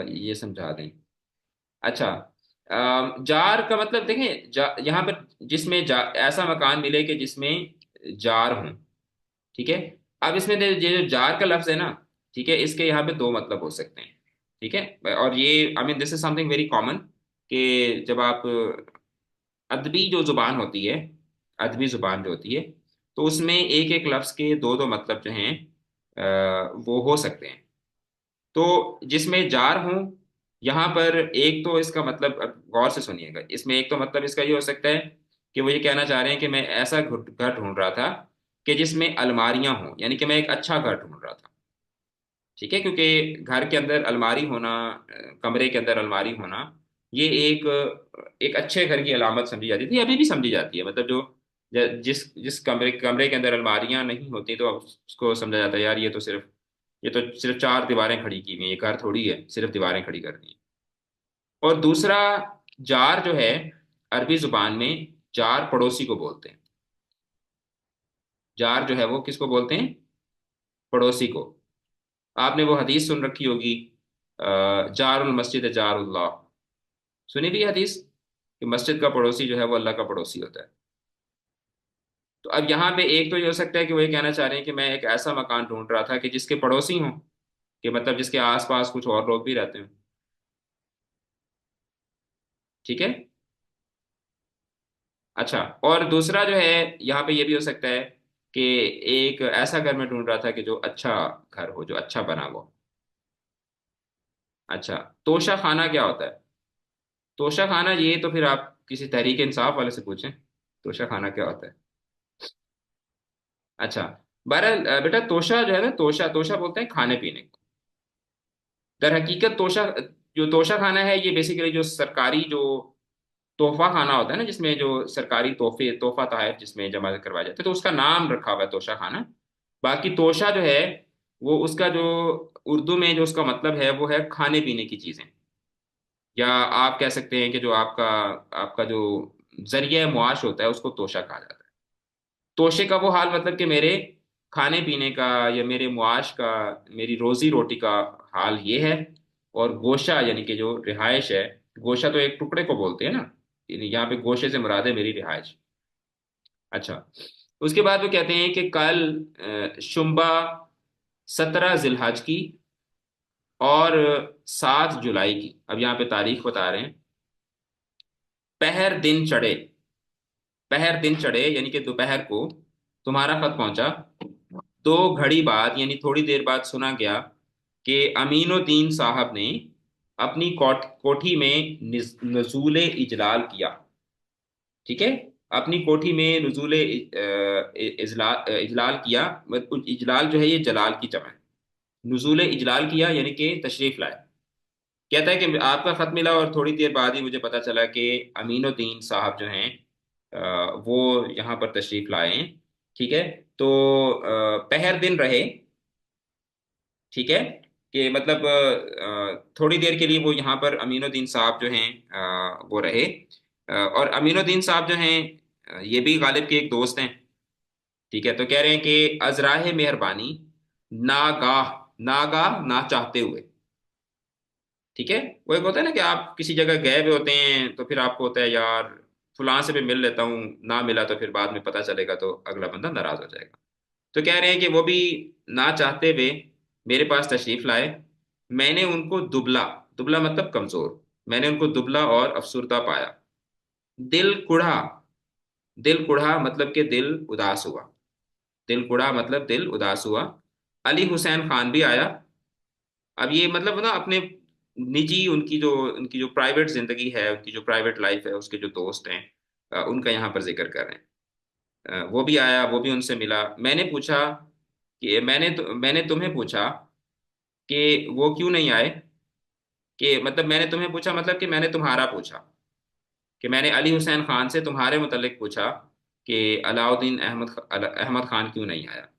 ये समझा दें। अच्छा, जार का मतलब देखें, यहाँ पर जिसमें ऐसा मकान मिले कि जिसमें जार हूँ। ठीक है। अब इसमें ये जो जार का लफ्ज है ना, ठीक है, इसके यहाँ पे दो मतलब हो सकते हैं। ठीक है, और ये I mean this is something very common कि जब आप अदबी जो जुबान होती है, अदबी जुबान जो होती है, तो उसमें एक एक लफ्ज के दो दो मतलब जो हैं वो हो सकते हैं। तो जिसमें जार हूं, यहाँ पर एक तो इसका मतलब, अब गौर से सुनिएगा, इसमें एक तो मतलब इसका ये हो सकता है कि वो ये कहना चाह रहे हैं कि मैं ऐसा घर ढूंढ रहा था कि जिसमें अलमारियां हों, यानी कि मैं एक अच्छा घर ढूंढ रहा था। ठीक है, क्योंकि घर के अंदर अलमारी होना, कमरे के अंदर अलमारी होना, ये एक अच्छे घर की अलामत समझी जाती थी, अभी भी समझी जाती है। मतलब जो जिस जिस कमरे कमरे के अंदर अलमारियां नहीं होती तो उसको समझा जाता है यार ये तो सिर्फ चार दीवारें खड़ी की हुई हैं, ये घर थोड़ी है सिर्फ दीवारें खड़ी करनी है। और दूसरा, जार जो है, अरबी जुबान में जार पड़ोसी को बोलते हैं। जार जो है वो किसको बोलते हैं? पड़ोसी को। आपने वो हदीस सुन रखी होगी, जारुल मस्जिद जारुल्लाह। सुनी भी है हदीस कि मस्जिद का पड़ोसी जो है वो अल्लाह का पड़ोसी होता है। तो अब यहाँ पे एक तो ये हो सकता है कि वो ये कहना चाह रहे हैं कि मैं एक ऐसा मकान ढूंढ रहा था कि जिसके पड़ोसी हों, कि मतलब जिसके आसपास कुछ और लोग भी रहते हैं। ठीक है। अच्छा, और दूसरा जो है, यहाँ पे ये भी हो सकता है कि एक ऐसा घर मैं ढूंढ रहा था कि जो अच्छा घर हो, जो अच्छा बना हो। अच्छा, तोशा खाना क्या होता है? तोशा खाना, ये तो फिर आप किसी तहरीक इंसाफ वाले से पूछें, तोशा खाना क्या होता है। अच्छा, बहरहाल बेटा, तोशा जो है ना, तोशा तोशा बोलते हैं खाने पीने को। दर हकीकत तोशा, जो तोशा खाना है, ये बेसिकली जो सरकारी जो तोहफा खाना होता है ना, जिसमें जो सरकारी तोहफा तहफ जिसमें जमा करवाए जाते हैं, तो उसका नाम रखा हुआ है तोशा खाना। बाकी तोशा जो है, वो उसका जो उर्दू में जो उसका मतलब है वो है खाने पीने की चीजें। या आप कह सकते हैं कि जो आपका आपका जो जरिया मुआश होता है उसको तोशा कहा जाता है। तोशे का वो हाल, मतलब कि मेरे खाने पीने का या मेरे मुआश का, मेरी रोजी रोटी का हाल ये है। और गोशा यानी कि जो रिहाइश है, गोशा तो एक टुकड़े को बोलते हैं ना, यहाँ पे गोशे से मुराद है मेरी रिहाइश। अच्छा, उसके बाद वो कहते हैं कि कल शुम्बा 17 जिलहज की और 7 जुलाई की। अब यहाँ पे तारीख बता रहे हैं। पहर दिन चढ़े, पहर दिन चढ़े यानी कि दोपहर को तुम्हारा खत पहुंचा। 2 घड़ी बाद यानी थोड़ी देर बाद सुना गया कि अमीनुद्दीन साहब ने अपनी कोठी में नजूले इजलाल किया। ठीक है, अपनी कोठी में नजूले इजलाल किया। मतलब इजलाल जो है ये जलाल की जमा है। नजूले इजलाल किया यानी कि तशरीफ लाए। कहता है कि आपका खत मिला और थोड़ी देर बाद ही मुझे पता चला कि अमीनुद्दीन साहब जो हैं, वो यहाँ पर तशरीफ लाए हैं। ठीक है। तो पहर दिन रहे। ठीक है, कि मतलब थोड़ी देर के लिए वो यहाँ पर अमीनुद्दीन साहब जो हैं वो रहे। और अमीनुद्दीन साहब जो हैं, ये भी गालिब के एक दोस्त हैं। ठीक है, तो कह रहे हैं कि अजराह मेहरबानी, नागाह, नागाह ना चाहते हुए। ठीक है, वो एक होता है ना कि आप किसी जगह गए हुए होते हैं तो फिर आपको होता है यार फलां से भी मिल लेता हूँ, ना मिला तो फिर बाद में पता चलेगा तो अगला बंदा नाराज हो जाएगा। तो कह रहे हैं कि वो भी ना चाहते हुए मेरे पास तशरीफ लाए। मैंने उनको दुबला, दुबला मतलब कमजोर, मैंने उनको दुबला और अफसुर्दा पाया। दिल कुढ़ा, दिल कुढ़ा मतलब कि दिल उदास हुआ। दिल कुढ़ा मतलब दिल उदास हुआ। अली हुसैन खान भी आया। अब ये मतलब ना अपने निजी, उनकी जो प्राइवेट जिंदगी है, उनकी जो प्राइवेट लाइफ है, उसके जो दोस्त हैं, उनका यहाँ पर जिक्र कर रहे हैं। वो भी आया, वो भी उनसे मिला। मैंने पूछा कि मैंने तुम्हें पूछा कि वो क्यों नहीं आए। कि मतलब मैंने तुम्हें पूछा मतलब कि मैंने तुम्हारा पूछा, कि मैंने अली हुसैन खान से तुम्हारे मुतल्लिक पूछा कि अलाउद्दीन अहमद खान क्यों नहीं आया।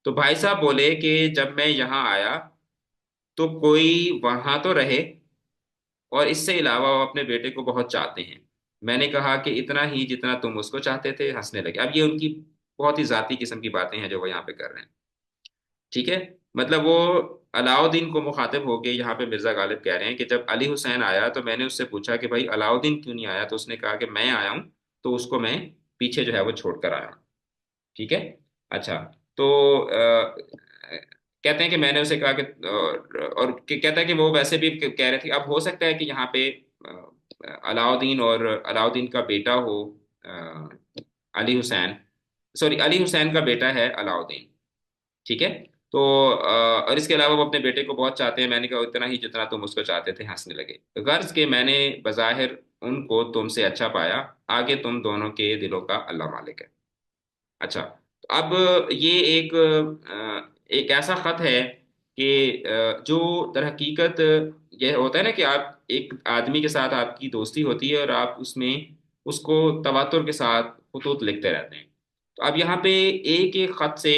तो भाई साहब बोले कि जब मैं यहाँ आया तो कोई वहां तो रहे, और इससे अलावा वो अपने बेटे को बहुत चाहते हैं। मैंने कहा कि इतना ही जितना तुम उसको चाहते थे। हंसने लगे। अब ये उनकी बहुत ही जाती किस्म की बातें हैं जो वो यहाँ पे कर रहे हैं। ठीक है, मतलब वो अलाउद्दीन को मुखातिब होके यहाँ पे मिर्जा गालिब कह रहे हैं कि जब अली हुसैन आया तो मैंने उससे पूछा कि भाई अलाउद्दीन क्यों नहीं आया, तो उसने कहा कि मैं आया हूँ, तो उसको मैं पीछे जो है वो छोड़ कर आया हूँ। ठीक है। अच्छा, तो कहते हैं कि मैंने उसे कहा कि और कहता है कि वो वैसे भी कह रहे थे अब हो सकता है कि यहाँ पे अलाउद्दीन और अलाउद्दीन का बेटा हो, अ, अली हुसैन, सॉरी अली हुसैन का बेटा है अलाउद्दीन। ठीक है। तो और इसके अलावा वो अपने बेटे को बहुत चाहते हैं। मैंने कहा इतना ही जितना तुम उसको चाहते थे। हंसने लगे। गर्ज के मैंने बज़ाहिर उनको तुमसे अच्छा पाया, आगे तुम दोनों के दिलों का अल्लाह मालिक है। अच्छा, तो अब ये एक ऐसा खत है कि जो दर हकीकत ये होता है ना कि आप एक आदमी के साथ आपकी दोस्ती होती है और आप उसमें उसको तवातुर के साथ खुतूत लिखते रहते हैं। तो अब यहाँ पे एक एक खत से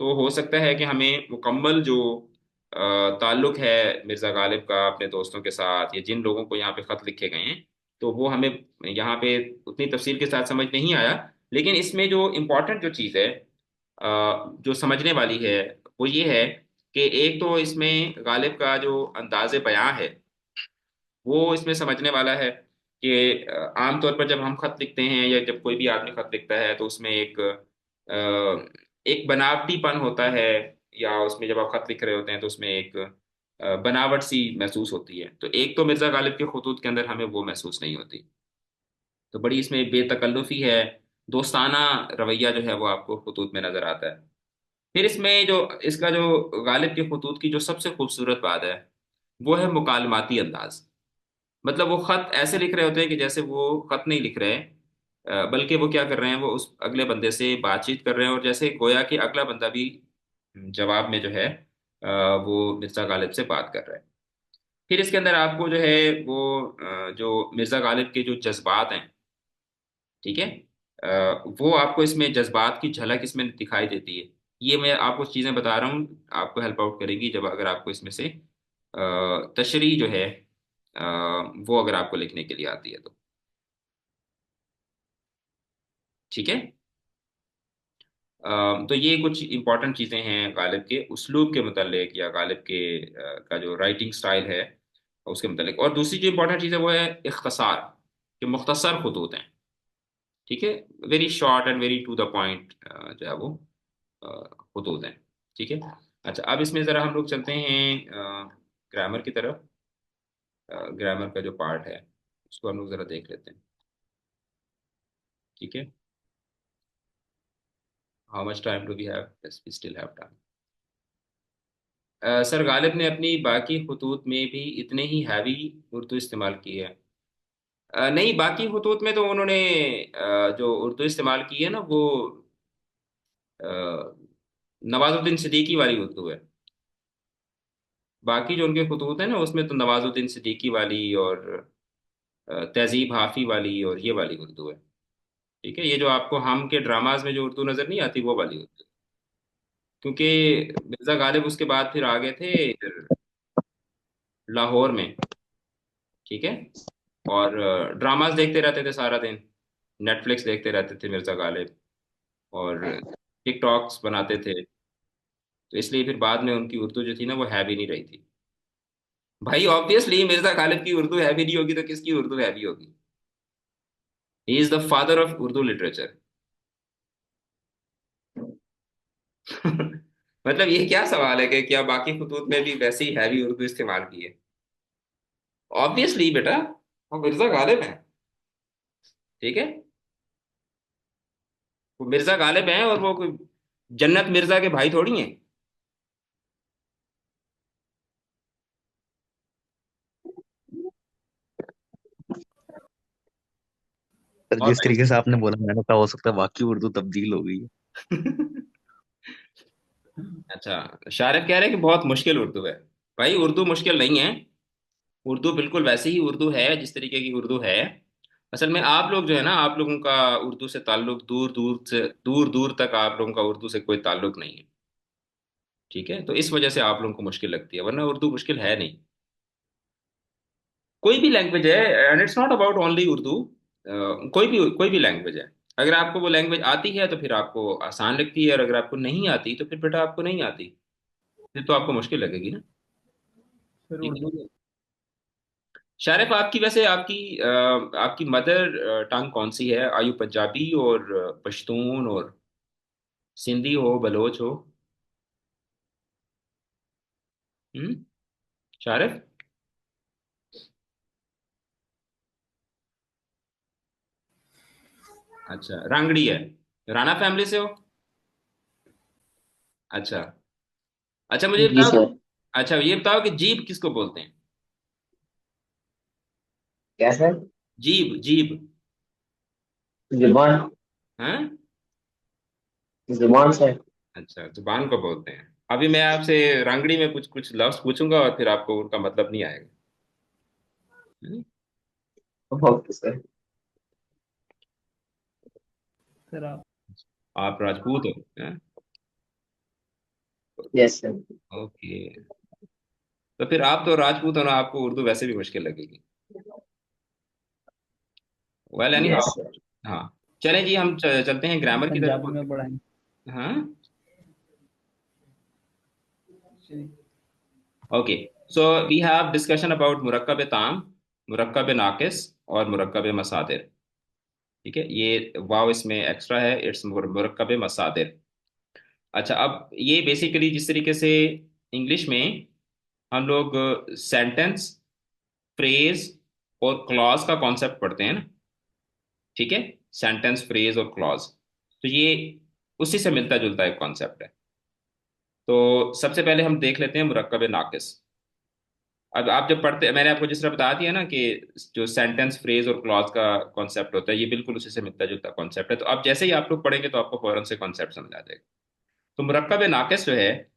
तो हो सकता है कि हमें मुकम्मल जो ताल्लुक है मिर्ज़ा गालिब का अपने दोस्तों के साथ या जिन लोगों को यहाँ पे खत लिखे गए हैं, तो वो हमें यहाँ पे उतनी तफसील के साथ समझ नहीं आया। लेकिन इसमें जो इम्पोर्टेंट जो चीज़ है, जो समझने वाली है, वो ये है कि एक तो इसमें गालिब का जो अंदाज़ बयां है वो इसमें समझने वाला है कि आमतौर पर जब हम खत लिखते हैं या जब कोई भी आदमी खत लिखता है तो उसमें एक बनावटीपन होता है, या उसमें जब आप खत लिख रहे होते हैं तो उसमें एक बनावट सी महसूस होती है। तो एक तो मिर्ज़ा गालिब के खतूत के अंदर हमें वो महसूस नहीं होती। तो बड़ी इसमें बेतकल्लुफ़ी है, दोस्ताना रवैया जो है वो आपको खतूत में नजर आता है। फिर इसमें जो इसका जो गालिब के खतूत की जो सबसे खूबसूरत बात है वो है मुकालमाती अंदाज। मतलब वो खत ऐसे लिख रहे होते हैं कि जैसे वो खत नहीं लिख रहे, बल्कि वो क्या कर रहे हैं, वो उस अगले बंदे से बातचीत कर रहे हैं और जैसे गोया कि अगला बंदा भी जवाब में जो है वो मिर्ज़ा गालिब से बात कर रहा है। फिर इसके अंदर आपको जो है वो जो मिर्ज़ा गालिब के जो जज्बात हैं, ठीक है, वो आपको इसमें जज्बात की झलक इसमें दिखाई देती है। ये मैं आपको चीज़ें बता रहा हूँ, आपको हेल्प आउट करेगी जब अगर आपको इसमें से तशरीह जो है अ, वो अगर आपको लिखने के लिए आती है तो। ठीक है। तो ये कुछ इंपॉर्टेंट चीज़ें हैं गालिब के उस्लूब के मतलब या गालिब के का जो राइटिंग स्टाइल है उसके मतलब। और दूसरी जो इंपॉर्टेंट चीज़ है वो है इख्तसार, कि मुख्तसर खतूत हैं। ठीक है, very short and very to the point जो है वो खतूत हैं। ठीक है। अच्छा, अब इसमें ज़रा हम लोग चलते हैं ग्रामर की तरफ। ग्रामर का जो पार्ट है उसको हम लोग ज़रा देख लेते हैं। ठीक है। How much time do we have? Yes, we still have time. Sir Ghalib ने अपनी बाकी खतूत में भी इतने ही हैवी उर्दू इस्तेमाल की है। नहीं, बाकी खतूत में तो उन्होंने जो उर्दू इस्तेमाल की है ना वो अ, नवाजुद्दीन सिद्दीकी वाली उर्दू है। बाकी जो उनके खतूत हैं ना उसमें तो नवाजुद्दीन सिद्दीकी वाली और तहजीब हाफी वाली और ये वाली उर्दू है। ठीक है, ये जो आपको हम के ड्रामाज में जो उर्दू नजर नहीं आती वो वाली उर्दू। क्योंकि मिर्जा गालिब उसके बाद फिर आ गए थे लाहौर में। ठीक है। और ड्रामास देखते रहते थे सारा दिन, नेटफ्लिक्स देखते रहते थे मिर्जा गालिब, और टिकटॉक्स बनाते थे। तो इसलिए फिर बाद में उनकी उर्दू जो थी ना वो हैवी नहीं रही थी। भाई ऑब्वियसली मिर्जा गालिब की उर्दू हैवी नहीं होगी तो किसकी उर्दू हैवी होगी? He is the father of Urdu literature. मतलब ये क्या सवाल है कि क्या बाकी खतूत में भी वैसे ही हैवी उर्दू इस्तेमाल की है? ऑब्वियसली बेटा, वो मिर्जा गालिब हैं। ठीक है। वो मिर्जा गालिब हैं और वो कोई जन्नत मिर्जा के भाई थोड़ी हैं। सर और जिस तरीके से आपने बोला मैंने कहा हो सकता है वाकई उर्दू तब्दील हो गई है। अच्छा, शारिफ कह रहे हैं कि बहुत मुश्किल उर्दू है। भाई उर्दू मुश्किल नहीं है। उर्दू बिल्कुल वैसी ही उर्दू है जिस तरीके की उर्दू है। असल में आप लोग जो है ना, आप लोगों का उर्दू से ताल्लुक दूर दूर तक आप लोगों का उर्दू से कोई ताल्लुक नहीं है। ठीक है, तो इस वजह से आप लोगों को मुश्किल लगती है, वरना उर्दू मुश्किल है नहीं। कोई भी लैंग्वेज है, and it's not about only Urdu. कोई भी लैंग्वेज है, अगर आपको वो लैंग्वेज आती है तो फिर आपको आसान लगती है, और अगर आपको नहीं आती तो फिर बेटा आपको नहीं आती, फिर तो आपको मुश्किल लगेगी ना। फिर ठीक है। उर्दू शारिफ, आपकी वैसे आपकी मदर टंग कौन सी है? आयु पंजाबी और पश्तून और सिंधी हो, बलोच हो? हम्म। शारिफ। अच्छा, रांगड़ी है, राणा फैमिली से हो? अच्छा। अच्छा, मुझे जी बताओ। सर। अच्छा, ये बताओ कि जीब किसको बोलते हैं? क्या सर? जीब जीब। जुबान। हैं? जुबान से। अच्छा, जुबान को बोलते हैं। अभी मैं आपसे रंगड़ी में कुछ कुछ लफ्ज पूछूंगा और फिर आपको उनका मतलब नहीं आएगा। हम्म? Okay sir. सर आप। आप राजपूत हो, हैं? Yes sir. ओके। तो फिर आप तो राजपूत हो ना, आपको उर्दू वैसे भी मुश्किल लगेगी। Well any yes how. Sir. हाँ, चलें जी, हम चलते हैं ग्रामर की पंजाबी तरफ। में पढ़ाएंगे। हाँ, चलिए। Okay. So we have discussion about मुरक्कब ताम, मुरक्कब नाकिस और मुरक्कब मसादिर। ठीक है, ये वाव इसमें एक्स्ट्रा है, इट्स मुरक्कब मसादिर। अच्छा, अब ये बेसिकली जिस तरीके से इंग्लिश में हम लोग सेंटेंस, फ्रेज और क्लॉज का कॉन्सेप्ट पढ़ते हैं ना, ठीक है, सेंटेंस, फ्रेज और क्लॉज, तो ये उसी से मिलता जुलता एक कॉन्सेप्ट है। तो सबसे पहले हम देख लेते हैं मुरक्कब नाकिस। अब आप जब पढ़ते, मैंने आपको जिस तरह बता दिया ना कि जो सेंटेंस, फ्रेज और क्लॉज का कॉन्सेप्ट होता है, ये बिल्कुल उसी से मिलता जुलता कॉन्सेप्ट है। तो अब जैसे ही आप लोग पढ़ेंगे तो आपको फौरन से कॉन्सेप्ट समझ आ जाएगा। तो मुरक्कब नाकिस जो है,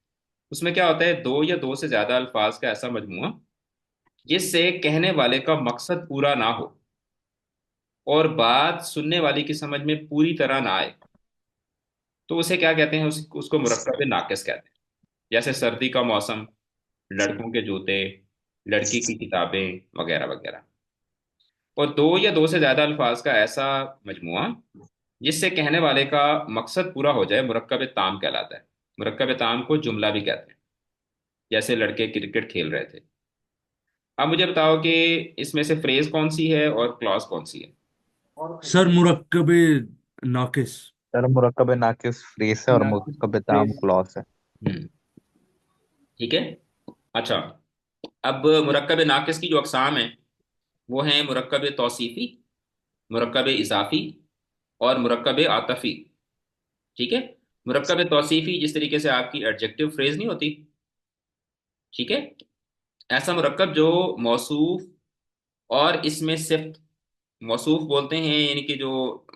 उसमें क्या होता है, दो या दो से ज्यादा अल्फाज का ऐसा मजमुआ जिससे कहने वाले का मकसद पूरा ना हो और बात सुनने वाले की समझ में पूरी तरह ना आए, तो उसे क्या कहते हैं, उसको मुरक्कब नाकिस कहते हैं। जैसे सर्दी का मौसम, लड़कों के जूते, लड़की की किताबें वगैरह वगैरह। और दो या दो से ज्यादा अल्फाज का ऐसा मजमुआ जिससे कहने वाले का मकसद पूरा हो जाए, मुरक्कब ताम कहलाता है। मुरक्कब ताम को जुमला भी कहते हैं। जैसे लड़के क्रिकेट खेल रहे थे। अब मुझे बताओ कि इसमें से फ्रेज कौन सी है और क्लॉज कौन सी है। सर मुरक्कब नाकिस। सर मुरक्कब नाकिस फ्रेस है और नाकिस मुरक्कब ताम फ्रेज। क्लॉस है। हम्म। ठीक है। अच्छा, अब मुरक्कब नाकिस की जो अकसाम है वो हैं मुरक्कब तौसीफी, मुरक्कब इजाफी और मुरक्कब आतफी। ठीक है। मुरक्कब तौसीफी जिस तरीके से आपकी एडजेक्टिव फ्रेज नहीं होती, ठीक है, ऐसा मुरक्कब जो मौसूफ और इसमें सिर्फ, मौसूफ बोलते हैं यानी कि जो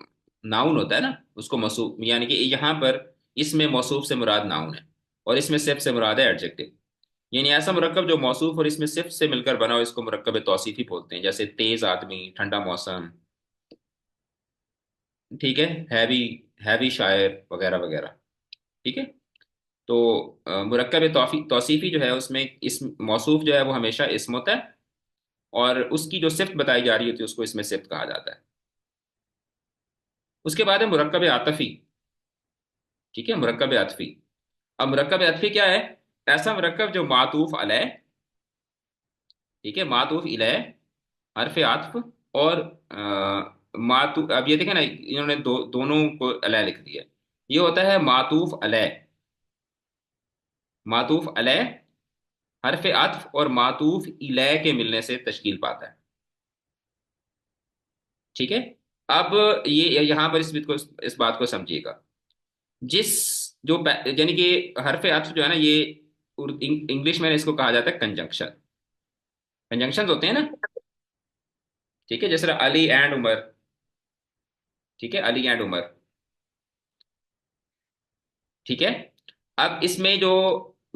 नाउन होता है ना उसको मौसूफ, यानी कि यहाँ पर इसमें मौसूफ से मुराद नाउन है और इसमें सिर्फ से मुराद है एडजेक्टिव। यानी ऐसा मुरक्कब जो मौसूफ और इसमें सिर्फ से मिलकर बना हो, इसको मुरक्कब तौसीफी बोलते हैं। जैसे तेज आदमी, ठंडा मौसम, ठीक है, हैवी, हैवी शायर वगैरह वगैरह। ठीक है। तो मुरक्कब तौसीफी जो है उसमें इस मौसूफ जो है वो हमेशा इस्म होता है और उसकी जो सिफ्त बताई जा रही होती है उसको इसमें सिफ्त कहा जाता है। उसके बाद है मुरक्कब आतफी। ठीक है, मुरक्कब आतफी। अब मुरक्कब आतफी क्या है, ऐसा मुरक्कब जो मातूफ अलैह, ठीक है, मातूफ इलैह, हरफ आतफ और मातू, अब ये देखें ना, इन्होंने दोनों को अलैह लिख दिया। ये होता है मातूफ अलैह, मातूफ अलैह, हरफ अत्फ और मातूफ इलैह के मिलने से तश्कील पाता है। ठीक है। अब ये यहाँ पर इस बात को समझिएगा। जिस जो यानी कि हरफ अत्फ जो है ना, ये इंग्लिश में इसको कहा जाता है कंजंक्शन। कंजंक्शन होते हैं ना, ठीक है, जैसे अली एंड उमर, ठीक है, अली एंड उमर, ठीक है। अब इसमें जो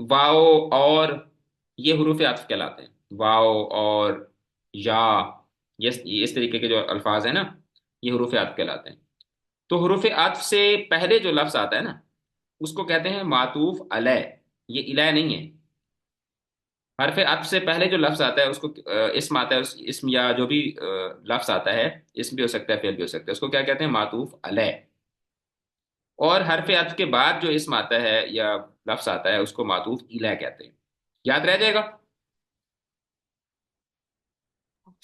वाओ और, ये हुरूफ अत्फ कहलाते हैं। वाओ और या, ये इस तरीके के जो अल्फाज है ना, ये हुरूफ अत्फ कहलाते हैं। तो हुरूफ अत्फ से पहले जो लफ्ज आता है ना, उसको कहते हैं मातूफ अलैह। ये इलैह नहीं है। हरफ अत्फ से पहले जो लफ्ज आता है उसको इस्म आता है, उस इस्म या जो भी लफ्ज आता है, इस्म भी हो सकता है, फेल भी हो सकता है, उसको क्या कहते हैं, मातूफ अलैह। और हरफ अत्फ के बाद जो इस्म आता है या लफ्ज आता है उसको मातूफ इलैह कहते हैं। याद रह जाएगा।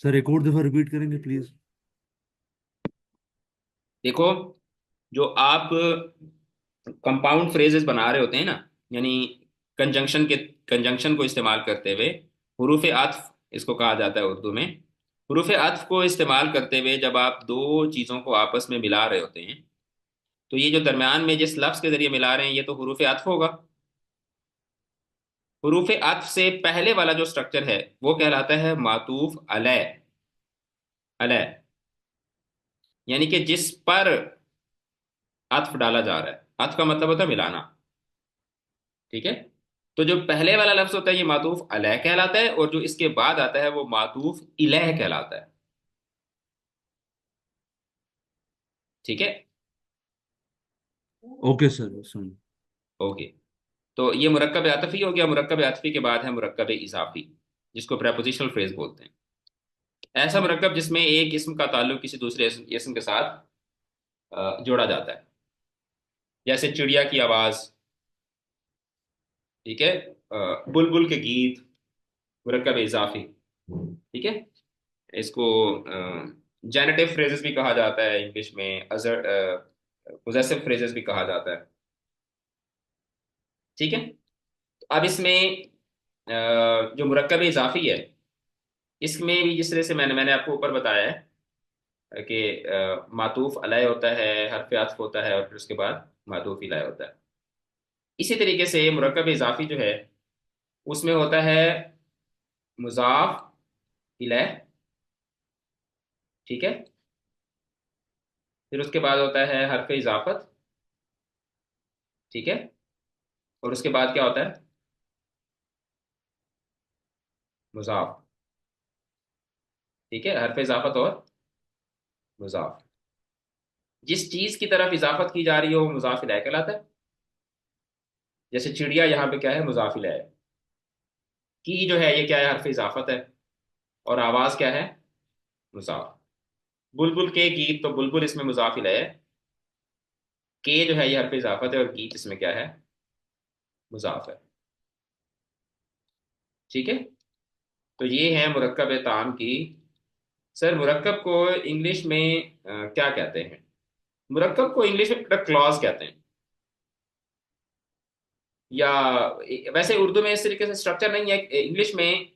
सर एक और दफा रिपीट करेंगे प्लीज। देखो, जो आप कंपाउंड फ्रेजेस बना रहे होते हैं ना, यानी कंजंक्शन को इस्तेमाल करते हुए, हुरूफ अत्फ इसको कहा जाता है उर्दू में। हुरूफ अत्फ को इस्तेमाल करते हुए जब आप दो चीज़ों को आपस में मिला रहे होते हैं, तो ये जो दरमियान में जिस लफ्ज़ के जरिए मिला रहे हैं, ये तो हुरूफ अत्फ होगा। हुरूफ अत्फ से पहले वाला जो स्ट्रक्चर है वो कहलाता है मातूफ अलैह। अलैह यानी कि जिस पर अत्फ डाला जा रहा है, अत का मतलब होता है मिलाना। ठीक है। तो जो पहले वाला लफ्ज होता है ये मातूफ अलैह कहलाता है, और जो इसके बाद आता है वो मातूफ इलैह कहलाता है। ठीक है। ओके सर, सुन। ओके। तो ये मुरक्कब आतफी हो गया। मुरक्कब आतफी के बाद है मुरक्कब इजाफी, जिसको प्रेपोजिशनल फ्रेज बोलते हैं। ऐसा मुरक्कब जिसमें एक इस्म का ताल्लुक किसी दूसरे इस्म के साथ जोड़ा जाता है, जैसे चिड़िया की आवाज। ठीक है। बुलबुल के गीत, मुरक्कब इजाफी। ठीक है। इसको जेनेटिव फ्रेजेस भी कहा जाता है इंग्लिश में, अजर पोजेसिव फ्रेजेस भी कहा जाता है। ठीक है। तो अब इसमें जो मुरक्कब इजाफी है, इसमें भी जिस तरह से मैंने आपको ऊपर बताया है कि मातूफ अलय होता है, हरफ आतफ होता है, और फिर उसके बाद मातूफ इलय होता है। इसी तरीके से मुरक्कब इजाफी जो है उसमें होता है मुजाफ इलय। ठीक है। फिर उसके बाद होता है हरफ इजाफत। ठीक है। और उसके बाद क्या होता है? मुजाफ। ठीक है। हरफ इजाफत और मुजाफ। जिस चीज की तरफ इजाफत की जा रही हो वो मुजाफ इलैह कहलाता है। जैसे चिड़िया, यहाँ पे क्या है? मुजाफ इलैह है। की जो है ये क्या है? हरफ इजाफत है। और आवाज क्या है? मुजाफ। बुलबुल के गीत, तो बुलबुल इसमें मुजाफ इलैह है। के जो है ये हरफ इजाफत है, और गीत इसमें क्या है? मुजाफ है। ठीक है। तो ये है मुरक्कब ताम की। सर मुरक्कब को इंग्लिश में क्या कहते हैं? मुरक्कब को इंग्लिश में क्लॉज कहते हैं, या वैसे उर्दू में इस तरीके से स्ट्रक्चर नहीं है। इंग्लिश में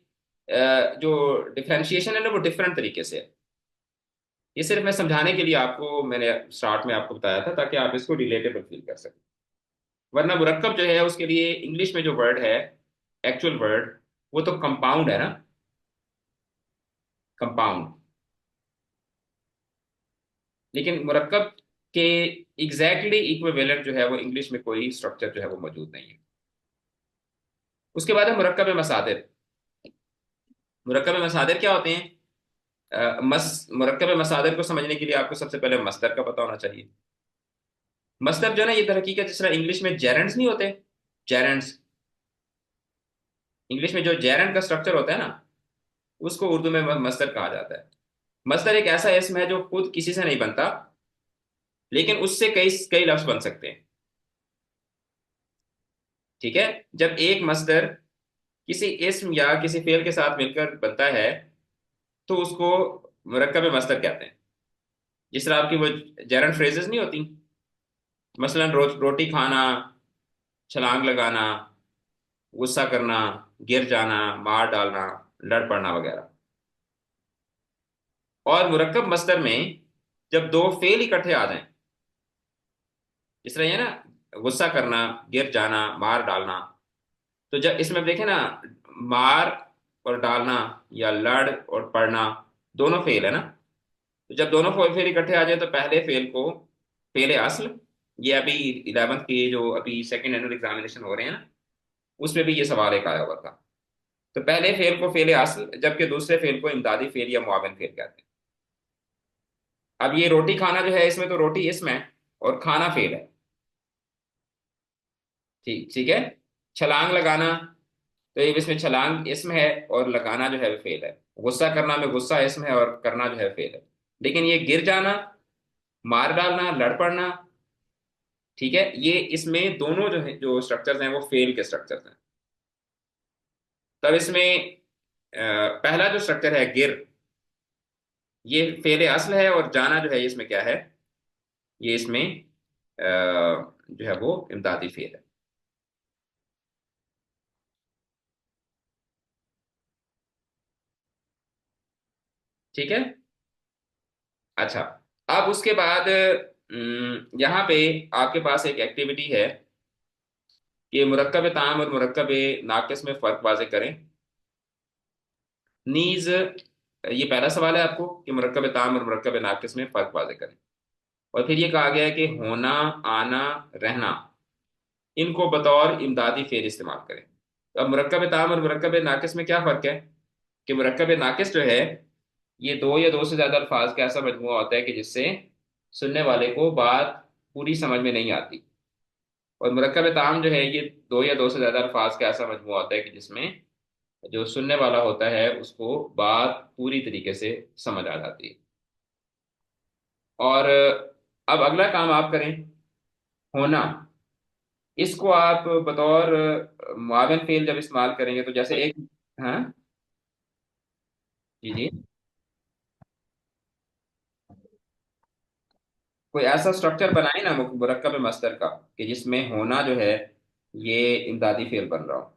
जो डिफरेंशिएशन है ना वो डिफरेंट तरीके से है। ये सिर्फ मैं समझाने के लिए आपको मैंने स्टार्ट में आपको बताया था, ताकि आप इसको रिलेटेबल फील कर सकें। वरना मुरक्कब जो है उसके लिए इंग्लिश में जो वर्ड है, एक्चुअल वर्ड, वो तो कंपाउंड है ना। कंपाउंड। लेकिन मुरक्कब के एग्जैक्टली इक्विवेलेंट जो है वो इंग्लिश में कोई स्ट्रक्चर जो है वो मौजूद नहीं है। उसके बाद है मुरक्कब मसादिर। मुरक्कब मसादिर क्या होते हैं? मुरक्कब मसादिर को समझने के लिए आपको सबसे पहले मस्दर का पता होना चाहिए। मस्दर जो है ना, ये दर हकीकत जिस तरह इंग्लिश में जेरेंड्स नहीं होते, जेरेंड्स, इंग्लिश में जो जेरेंड का स्ट्रक्चर होता है ना, उसको उर्दू में मस्दर कहा जाता है। मस्दर एक ऐसा इसम है जो खुद किसी से नहीं बनता, लेकिन उससे कई कई लफ्ज बन सकते हैं। ठीक है। जब एक मस्दर किसी इस्म या किसी फेल के साथ मिलकर बनता है तो उसको मुरक्कब मस्दर कहते हैं। जिस तरह आपकी वो जेरेंड फ्रेजेस नहीं होती, मसलन रोटी खाना, छलांग लगाना, गुस्सा करना, गिर जाना, मार डालना, लड़ पड़ना वगैरह। और मुरक्कब मस्दर में जब दो फेल इकट्ठे आ जाएं, जिस तरह ये ना गुस्सा करना, गिर जाना, मार डालना, तो जब इसमें देखें ना, मार और डालना या लड़ और पढ़ना दोनों फेल है ना। तो जब दोनों फेल इकट्ठे आ जाए तो पहले फेल को फेल असल, ये अभी 11th की जो अभी सेकेंड एनुअल एग्जामिनेशन हो रहे हैं ना, उसमें भी ये सवाल एक आया हुआ था। तो पहले फेल को फेल असल, जबकि दूसरे फेल को इमदादी फेल या मुआविन फेल कहते हैं। अब ये रोटी खाना जो है, इसमें तो रोटी इसमें है और खाना फेल है। ठीक ठीक है। छलांग लगाना, तो ये इसमें छलांग इसम है और लगाना जो है वो फेल है। गुस्सा करना में गुस्सा इसम है और करना जो है फेल है। लेकिन ये गिर जाना, मार डालना, लड़ पड़ना, ठीक है, ये इसमें दोनों जो है जो स्ट्रक्चर्स हैं वो फेल के स्ट्रक्चर्स हैं। तब इसमें पहला जो स्ट्रक्चर है गिर, ये फेल असल है, और जाना जो है इसमें क्या है? ये इसमें जो है वो इमदादी फेल है। ठीक है। अच्छा। अब उसके बाद यहाँ पे आपके पास एक एक्टिविटी है कि मुरक्कब ताम और मुरक्कब नाकिस में फ़र्क वाज़े करें। नीज, ये पहला सवाल है आपको कि मुरक्कब ताम और मुरक्कब नाकिस में फ़र्क वाज़े करें। और फिर ये कहा गया है कि होना, आना, रहना, इनको बतौर इमदादी फेर इस्तेमाल करें। तो अब मुरक्कब ताम और मुरक्कब नाकिस में क्या फर्क है? कि मुरक्कब नाकिस जो है, ये दो या दो से ज्यादा अल्फाज का ऐसा मजमूआ होता है कि जिससे सुनने वाले को बात पूरी समझ में नहीं आती। और मुरक्कब ताम जो है, ये दो या दो से ज्यादा अल्फाज का ऐसा मजमूआ होता है कि जिसमें जो सुनने वाला होता है उसको बात पूरी तरीके से समझ आ जाती है। और अब अगला काम आप करें, होना। इसको आप बतौर मुआविन फेल जब इस्तेमाल करेंगे तो जैसे एक, हाँ, जी जी, कोई ऐसा स्ट्रक्चर बनाए ना मुरक्कब मस्दर का कि जिसमें होना जो है ये इमदादी फेल बन रहा हो।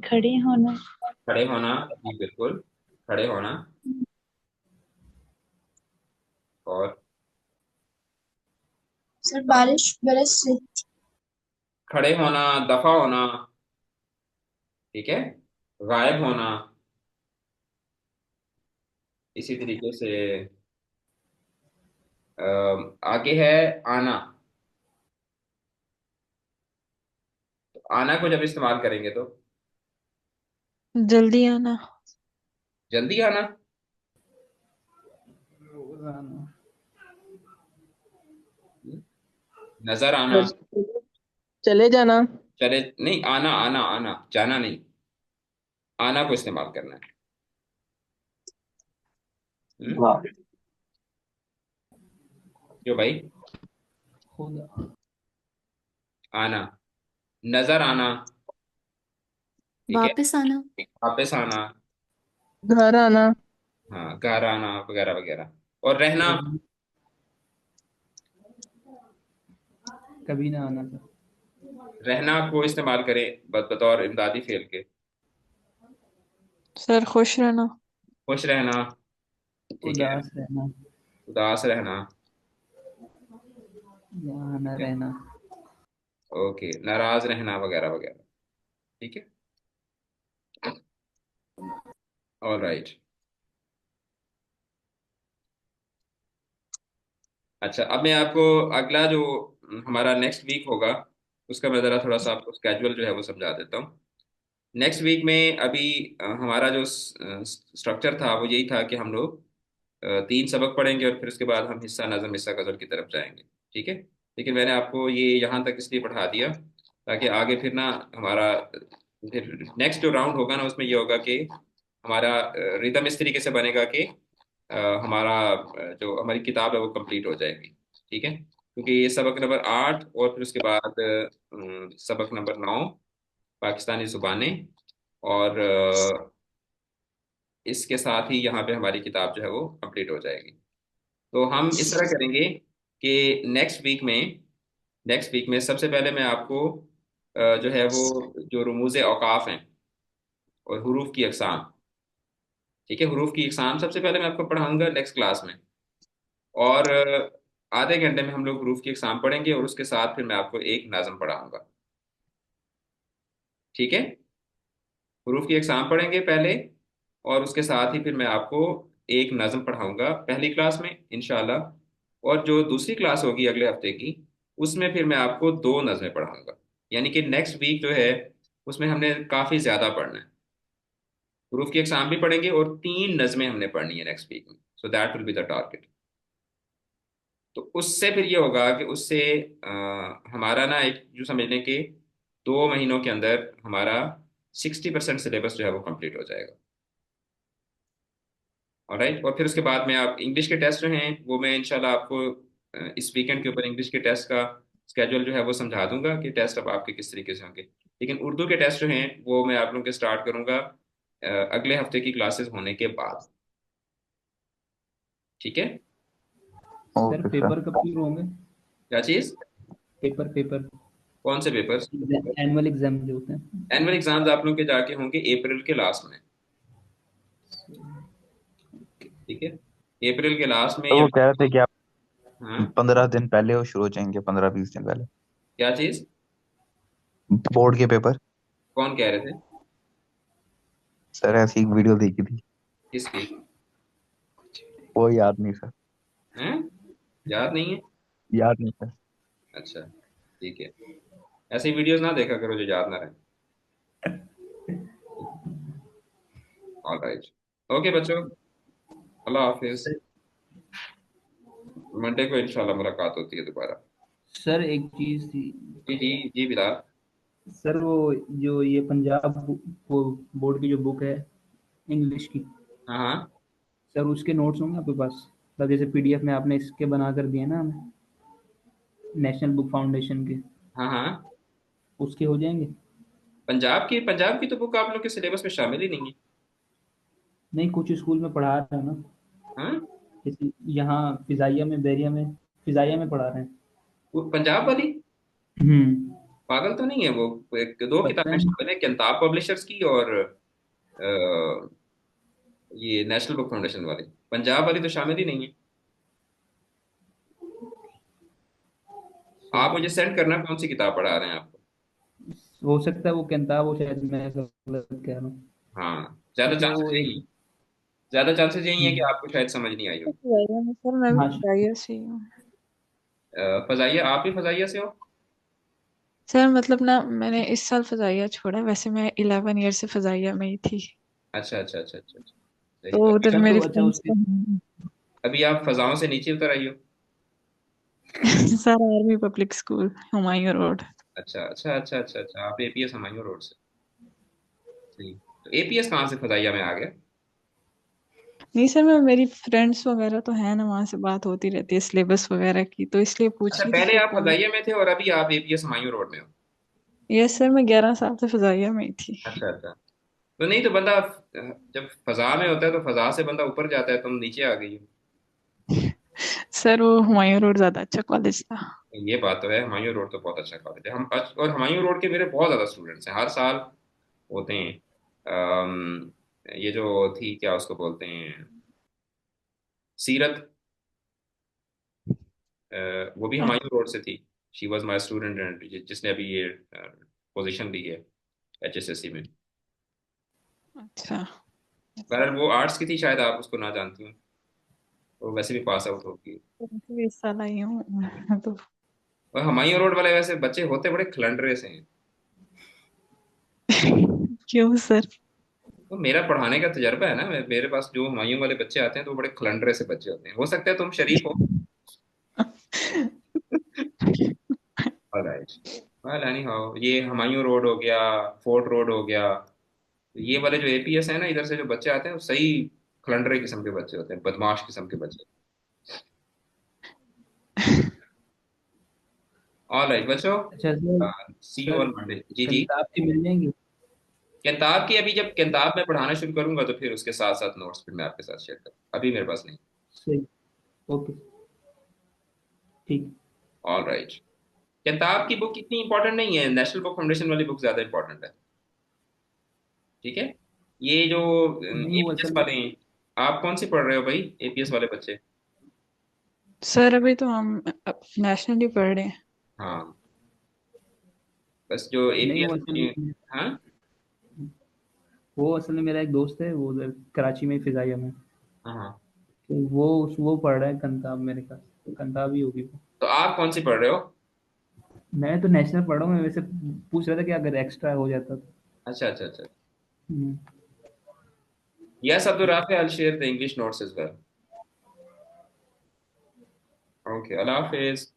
खड़े होना। खड़े होना, जी बिल्कुल, खड़े होना। और सर बारिश बरस रही। खड़े होना, दफा होना, ठीक है, गायब होना, इसी तरीके से आगे है आना। तो आना को जब इस्तेमाल करेंगे तो जल्दी आना। जल्दी आना, रोजाना। नजर आना। सर चले जाना। चले नहीं, आना आना आना, जाना नहीं, आना को इस्तेमाल करना है। हाँ। क्यों भाई? खुदा। आना, नजर आना, ठीक है, वापस आना। वापस आना, घर आना। हाँ, घर आना वगैरह वगैरह। और रहना, कभी ना आना सर। रहना को इस्तेमाल करें बतौर इमदादी फेल के। सर खुश रहना। खुश रहना, ठीक है, उदास रहना। उदास रहना, यहाँ न ठीक है, रहना। ओके, नाराज रहना वगैरह वगैरह, ठीक है, ऑल राइट। अच्छा, अब मैं आपको अगला जो हमारा नेक्स्ट वीक होगा उसका मैं ज़रा थोड़ा सा आपको स्केजुअल जो है वो समझा देता हूँ। नेक्स्ट वीक में अभी हमारा जो स्ट्रक्चर था वो यही था कि हम लोग 3 सबक पढ़ेंगे और फिर उसके बाद हम हिस्सा नज़म हिस्सा गज़ल की तरफ जाएंगे, ठीक है। लेकिन मैंने आपको ये यहाँ तक इसलिए पढ़ा दिया ताकि आगे फिर ना हमारा फिर नेक्स्ट जो राउंड होगा ना उसमें ये होगा कि हमारा रिदम इस तरीके से बनेगा कि हमारा जो हमारी किताब है वो कंप्लीट हो जाएगी, ठीक है। क्योंकि ये सबक नंबर 8 और फिर उसके बाद सबक नंबर 9 पाकिस्तानी ज़ुबानें, और इसके साथ ही यहाँ पे हमारी किताब जो है वो कंप्लीट हो जाएगी। तो हम इस तरह करेंगे कि नेक्स्ट वीक में सबसे पहले मैं आपको जो है वो जो रुमूज़ औकाफ हैं और हुरूफ की अकसाम, ठीक है, हुरूफ की अकसाम सबसे पहले मैं आपको पढ़ाऊंगा नेक्स्ट क्लास में। और आधे घंटे में हम लोग हुरूफ की अकसाम पढ़ेंगे और उसके साथ फिर मैं आपको एक नाज़म पढ़ाऊंगा, ठीक है। हुरूफ की अकसाम पढ़ेंगे पहले और उसके साथ ही फिर मैं आपको एक नज़म पढ़ाऊंगा पहली क्लास में इंशाल्लाह। और जो दूसरी क्लास होगी अगले हफ्ते की, उसमें फिर मैं आपको 2 नज़में पढ़ाऊंगा। यानी कि नेक्स्ट वीक जो है उसमें हमने काफ़ी ज़्यादा पढ़ना है। हुरूफ की एग्जाम भी पढ़ेंगे और 3 नज़में हमने पढ़नी है नेक्स्ट वीक में, so that will be the target. तो उससे फिर ये होगा कि उससे हमारा ना एक जो समझ लें कि 2 महीनों के अंदर हमारा 60% सिलेबस जो है वो कंप्लीट हो जाएगा। ऑलराइट, और फिर उसके बाद में आप इंग्लिश के टेस्ट जो हैं वो मैं इंशाल्लाह आपको इस वीकेंड के ऊपर इंग्लिश के टेस्ट का स्केड्यूल जो है वो समझा दूंगा कि टेस्ट अब आपके किस तरीके से होंगे। लेकिन उर्दू के टेस्ट जो हैं वो मैं आप लोगों के स्टार्ट करूंगा अगले हफ्ते की क्लासेस होने के बाद, ठीक है। Sir okay sir. पेपर कब शुरू होंगे? क्या चीज़? पेपर पेपर कौन से पेपर्स? एनुअल एग्जाम जो होते हैं। एनुअल एग्जाम्स आप लोगों के जाके होंगे अप्रैल के लास्ट में, ठीक है, अप्रैल के लास्ट में तो या, वो कह रहे थे कि आप हाँ, 15 दिन पहले वो शुरू हो जाएंगे, 15-20 दिन पहले क्या चीज़? बोर्ड के पेपर। कौन कह रहे थे? सर ऐसी एक वीडियो देखी थी, किसकी? वो याद नहीं सर। हैं? याद नहीं है? याद नहीं सर। अच्छा, ठीक है। ऐसी वीडियोस ना देखा करो जो याद ना रहे। ऑलराइट। ओके बच्चों, अल्लाह हाफिज। सर मंडे को इंशाल्लाह मुलाकात होती है दोबारा। सर एक चीज थी। जी जी जी बिलाल। सर वो जो ये पंजाब वो बोर्ड की जो बुक है इंग्लिश की, हाँ हाँ सर उसके नोट्स होंगे आपके पास? मतलब जैसे पीडीएफ में आपने इसके बना कर दिए ना हमें, नेशनल बुक फाउंडेशन के, हाँ हाँ। उसके हो जाएंगे? पंजाब की तो बुक आप लोग के सिलेबस में शामिल ही नहीं है। नहीं, कुछ स्कूल में पढ़ा रहे हैं ना, हाँ, जैसे यहाँ फिजाइया में, बैरिया में, फिजाइया में पढ़ा रहे हैं। वो पंजाब वाली हम्म। पागल तो नहीं है वो? एक दो पता किताबें है। शामिल है, किताब पब्लिशर्स की और ये नेशनल बुक फाउंडेशन वाली। पंजाब वाली तो शामिल ही नहीं है। आप मुझे सेंड करना कौन सी किताब पढ़ा रहे हैं आपको। हो सकता है वो किताब हो, शायद मैं गलत कह रहा हूँ। हाँ, ज्यादा क्योंकि वो चांसेस यही एक। है। ज्यादा चांसेस यही है कि हम्म, आपको शायद समझ नहीं आई होगी। फजाइया में सर, मैं भी हाँ फजाइया से ही हूँ। फजाइया, आप भी फजाइया से हो? सर मतलब ना, मैंने इस साल फजाइया छोड़ा, वैसे मैं 11 ईयर से फजाइया में ही थी। अच्छा अच्छा अच्छा अच्छा अच्छा। सही। तो अभी उधर सर तो मेरे अच्छा फ्रेंड्स उसके। तो हैं। अभी आप फजाओं से नीचे उतर आई हो? Sir army public school, Humayun road. अच्छा अच्छा अच्छा अच्छा अच्छा, आप एपीएस हमायूं रोड से। सही। तो एपीएस कहाँ से फजाइया में आ गया? नहीं सर, मैं मेरी फ्रेंड्स वगैरह तो है ना, वहां से बात होती रहती है सिलेबस वगैरह की, तो इसलिए पूछ अच्छा, रही थी पहले कि आप कौन। फजाइया में थे और अभी आप एपीएस हमायूं रोड में हो? यस सर, मैं 11 साल से फजाइया में ही थी। अच्छा अच्छा। तो नहीं तो बंदा जब फजा में होता है तो फजा से बंदा ऊपर जाता है, तुम नीचे आ गई हो। सर वो हुमायूं रोड ज्यादा अच्छा कॉलेज था। ये बात तो है, हुमायूं रोड तो बहुत अच्छा कॉलेज है। और हुमायूं रोड के मेरे बहुत ज्यादा स्टूडेंट्स हैं, हर साल होते हैं। ये जो थी, क्या उसको बोलते हैं, सीरत, वो भी हुमायूं रोड से थी। She was my student and जिसने अभी ये पोजीशन ली है एचएसएससी में। अच्छा। बहरहाल वो आर्ट्स की थी, शायद आप उसको ना जानती हो। वो वैसे भी पास आउट होगी। तो मैं भी इस साल आई हूँ तो। और हुमायूं रोड वाले वैसे बच्चे होते बड़े खलंडरे से हैं। क्यों सर? तो मेरा पढ़ाने का तजर्बा है ना, मेरे पास जो हुमायूं वाले बच्चे आते हैं तो वो बड़े खलंडरे से बच्चे होते हैं। हो सकता है तुम शरीफ हो। ऑलराइट। वेल एनी हाउ, ये हुमायूं रोड हो गया, फोर्ट रोड हो गया, ये वाले जो एपीएस है ना, इधर से जो बच्चे आते हैं वो सही खलंडरे किस्म के बच्चे होते हैं, बदमाश किस्म के बच्चे। ऑलराइट बच्चों, अच्छा सर। See you sir on Monday. जी जी। किताब की मिल जाएंगी? किताब की अभी जब किताब में पढ़ाना शुरू करूंगा तो फिर उसके साथ साथ नोट्स फिर मैं आपके साथ शेयर करूँ, अभी मेरे पास नहीं। सही। ओके। ठीक। ऑलराइट। किताब की बुक इतनी इंपॉर्टेंट नहीं है, नेशनल बुक फाउंडेशन वाली बुक ज्यादा इंपॉर्टेंट है। ठीक है। ये जो नहीं वो एपीएस असल में। वाले हैं, आप कौन सी पढ़ रहे हो भाई, एपीएस वाले बच्चे? सर अभी तो हम नेशनल ही पढ़ रहे हैं। हाँ, बस जो नहीं एपीएस वो असल में। में। हाँ मेरा एक दोस्त है, वो उधर कराची में, फिजाइया में। हाँ हाँ। तो वो पढ़ रहा है कंताब मेरे पास, तो कंताब ही होगी वो। तो आप कौन सी पढ़ रहे हो? मैं तो नेशनल पढ़ रहा हूँ, मैं वैसे पूछ रहा था कि अगर एक्स्ट्रा हो जाता तो। अच्छा अच्छा अच्छा। Hmm, yes Abdul Rafi, I'll share the English notes as well. Okay, Allah Hafiz.